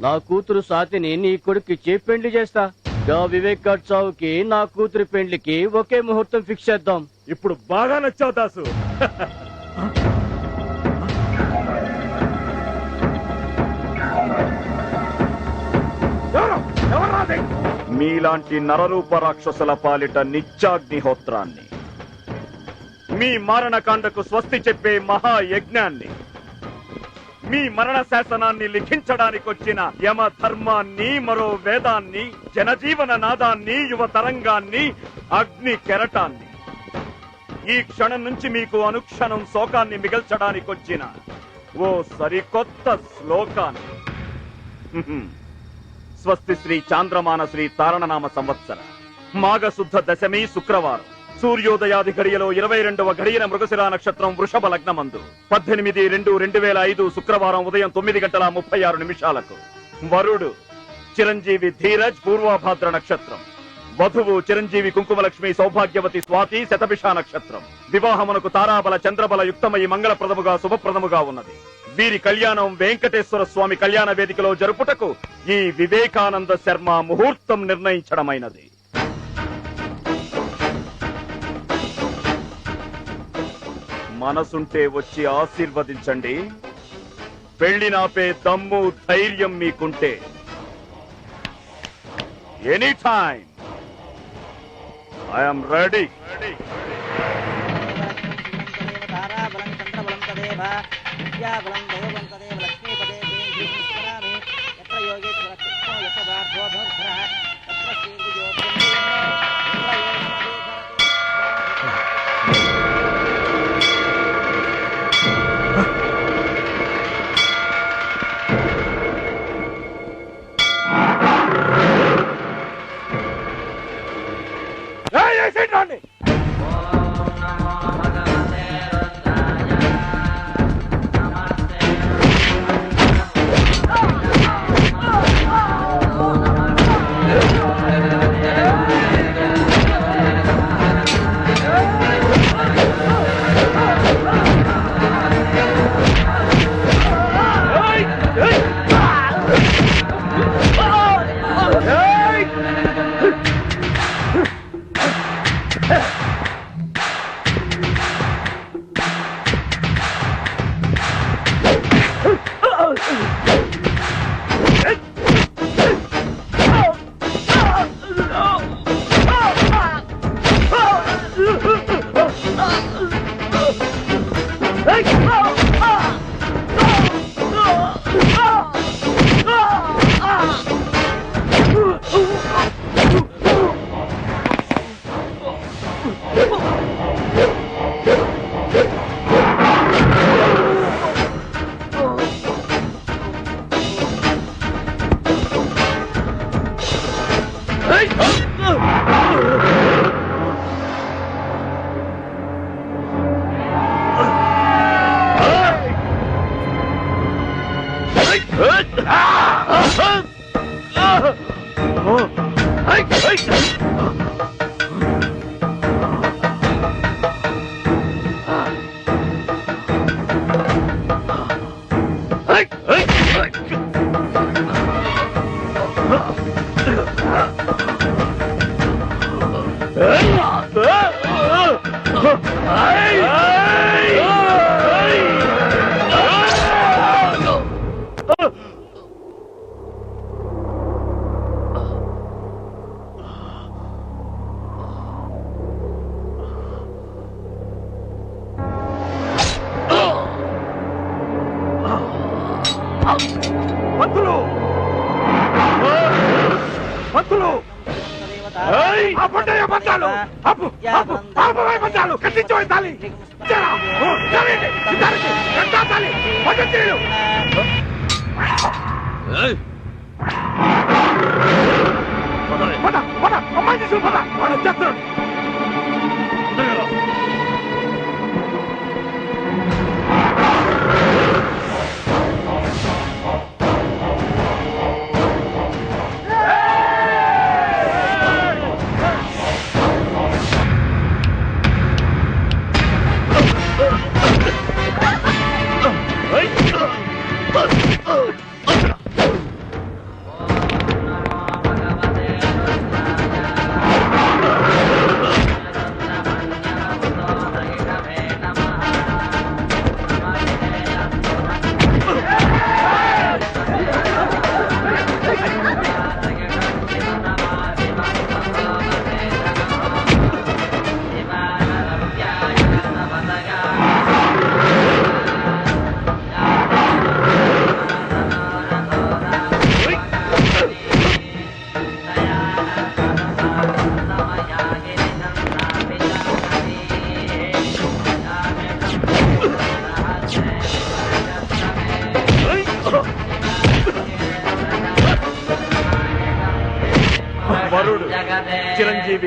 నా కూతురు సాతిని నీ కొడుక్కిచ్చి పెండ్లి చేస్తా. గా వివేక్ గారి చావుకి నా కూతురి పెండ్లికి ఒకే ముహూర్తం ఫిక్స్ చేద్దాం. ఇప్పుడు బాగా నచ్చావు దాసు. మీలాంటి నరరూప రాక్షసుల పాలిట నిత్యాగ్నిహోత్రాన్ని, మీ మారణకాండకు స్వస్తి చెప్పే మహాయజ్ఞాన్ని, మీ మరణ శాసనాన్ని లిఖించడానికొచ్చిన యమ ధర్మాన్ని, మరో వేదాన్ని, జనజీవన నాదాన్ని, యువ తరంగాన్ని, అగ్ని కెరటాన్ని, ఈ క్షణం నుంచి మీకు అనుక్షణం శోకాన్ని మిగల్చడానికొచ్చిన ఓ సరికొత్త శ్లోకాన్ని. స్వస్తి శ్రీ చాంద్రమాన శ్రీ తారణనామ సంవత్సర మాఘశుద్ధ దశమి శుక్రవారం సూర్యోదయాది ఘడియలో 22వ ఘడియన మృగశిరా నక్షత్రం వృషభ లగ్నమందు 18/2/2005 శుక్రవారం ఉదయం 9:36 వరుడు చిరంజీవి ధీరజ్ పూర్వభాద్ర నక్షత్రం, వధువు చిరంజీవి కుంకుమలక్ష్మి సౌభాగ్యవతి స్వాతి శతభిష నక్షత్రం. వివాహమునకు తారాబల చంద్రబల యుక్తమై మంగళప్రదముగా శుభప్రదముగా ఉన్నది. వీరి కళ్యాణం వెంకటేశ్వర స్వామి కళ్యాణ వేదికలో జరుపుటకు ఈ వివేకానంద శర్మ ముహూర్తం నిర్ణయించడమైనది. మనసుంటే వచ్చి ఆశీర్వదించండి. పెళ్లి నాపే దమ్ము ధైర్యం మీకుంటే any time I'm ready.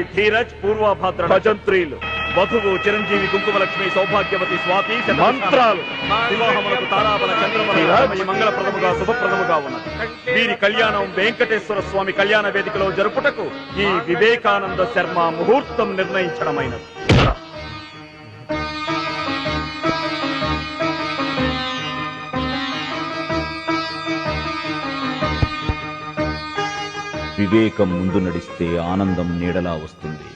Shri Dheeraj పూర్వభద్ర భజంత్రీలు వధువు చిరంజీవి కుంకుమలక్ష్మి సౌభాగ్యవతి స్వాతి మంత్రాలు వివాహములకు తారాబల చంద్రమల మంగళప్రదముగా శుభప్రదముగా ఉన్నది. వీరి కళ్యాణం వెంకటేశ్వర స్వామి కళ్యాణ వేదికలో జరుపుటకు ఈ వివేకానంద శర్మ ముహూర్తం నిర్ణయించడమైనది. వివేకం ముందు నడిస్తే ఆనందం నీడలా వస్తుంది.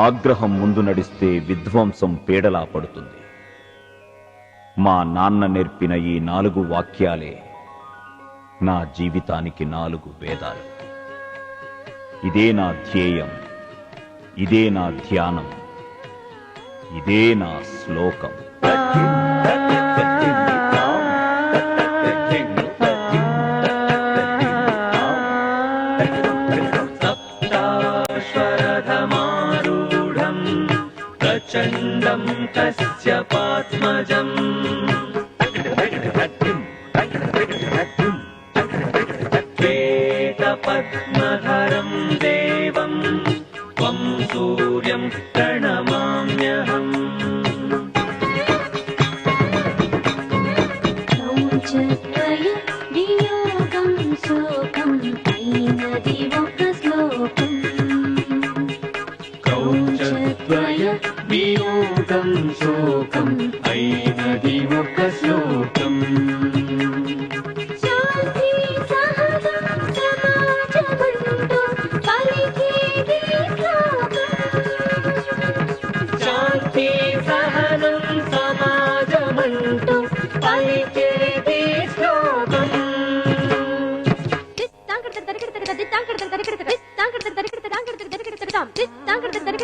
ఆగ్రహం ముందు నడిస్తే విధ్వంసం పేడలా పడుతుంది. మా నాన్న నేర్పిన ఈ 4 వాక్యాలే నా జీవితానికి 4 వేదాలు. ఇదే నా ధ్యేయం, ఇదే నా ధ్యానం, ఇదే నా శ్లోకం. ప్రచండం కశ్యపాత్మజం శ్వేతపద్మధరం దేవం త్వం సూర్యం ప్రణమామ్యహం. కౌంచద్వయ వియోగం శోకం అయినది ఒక శ్లోకం. కౌంచద్వయ వియోగం శోకం అయినది ఒక శ్లోకం. శాంతి సహనం సమాజమంటూ పలికేది శ్లోకం. శాంతి సహనం సమాజమంటూ పలికేది శ్లోకం. దిత్తాంకర్త దరికర్త దిత్తాంకర్త దరికర్త దిత్తాంకర్త దరికర్త దాంకర్త దరికర్త దాం దిత్తాంకర్త దరికర్త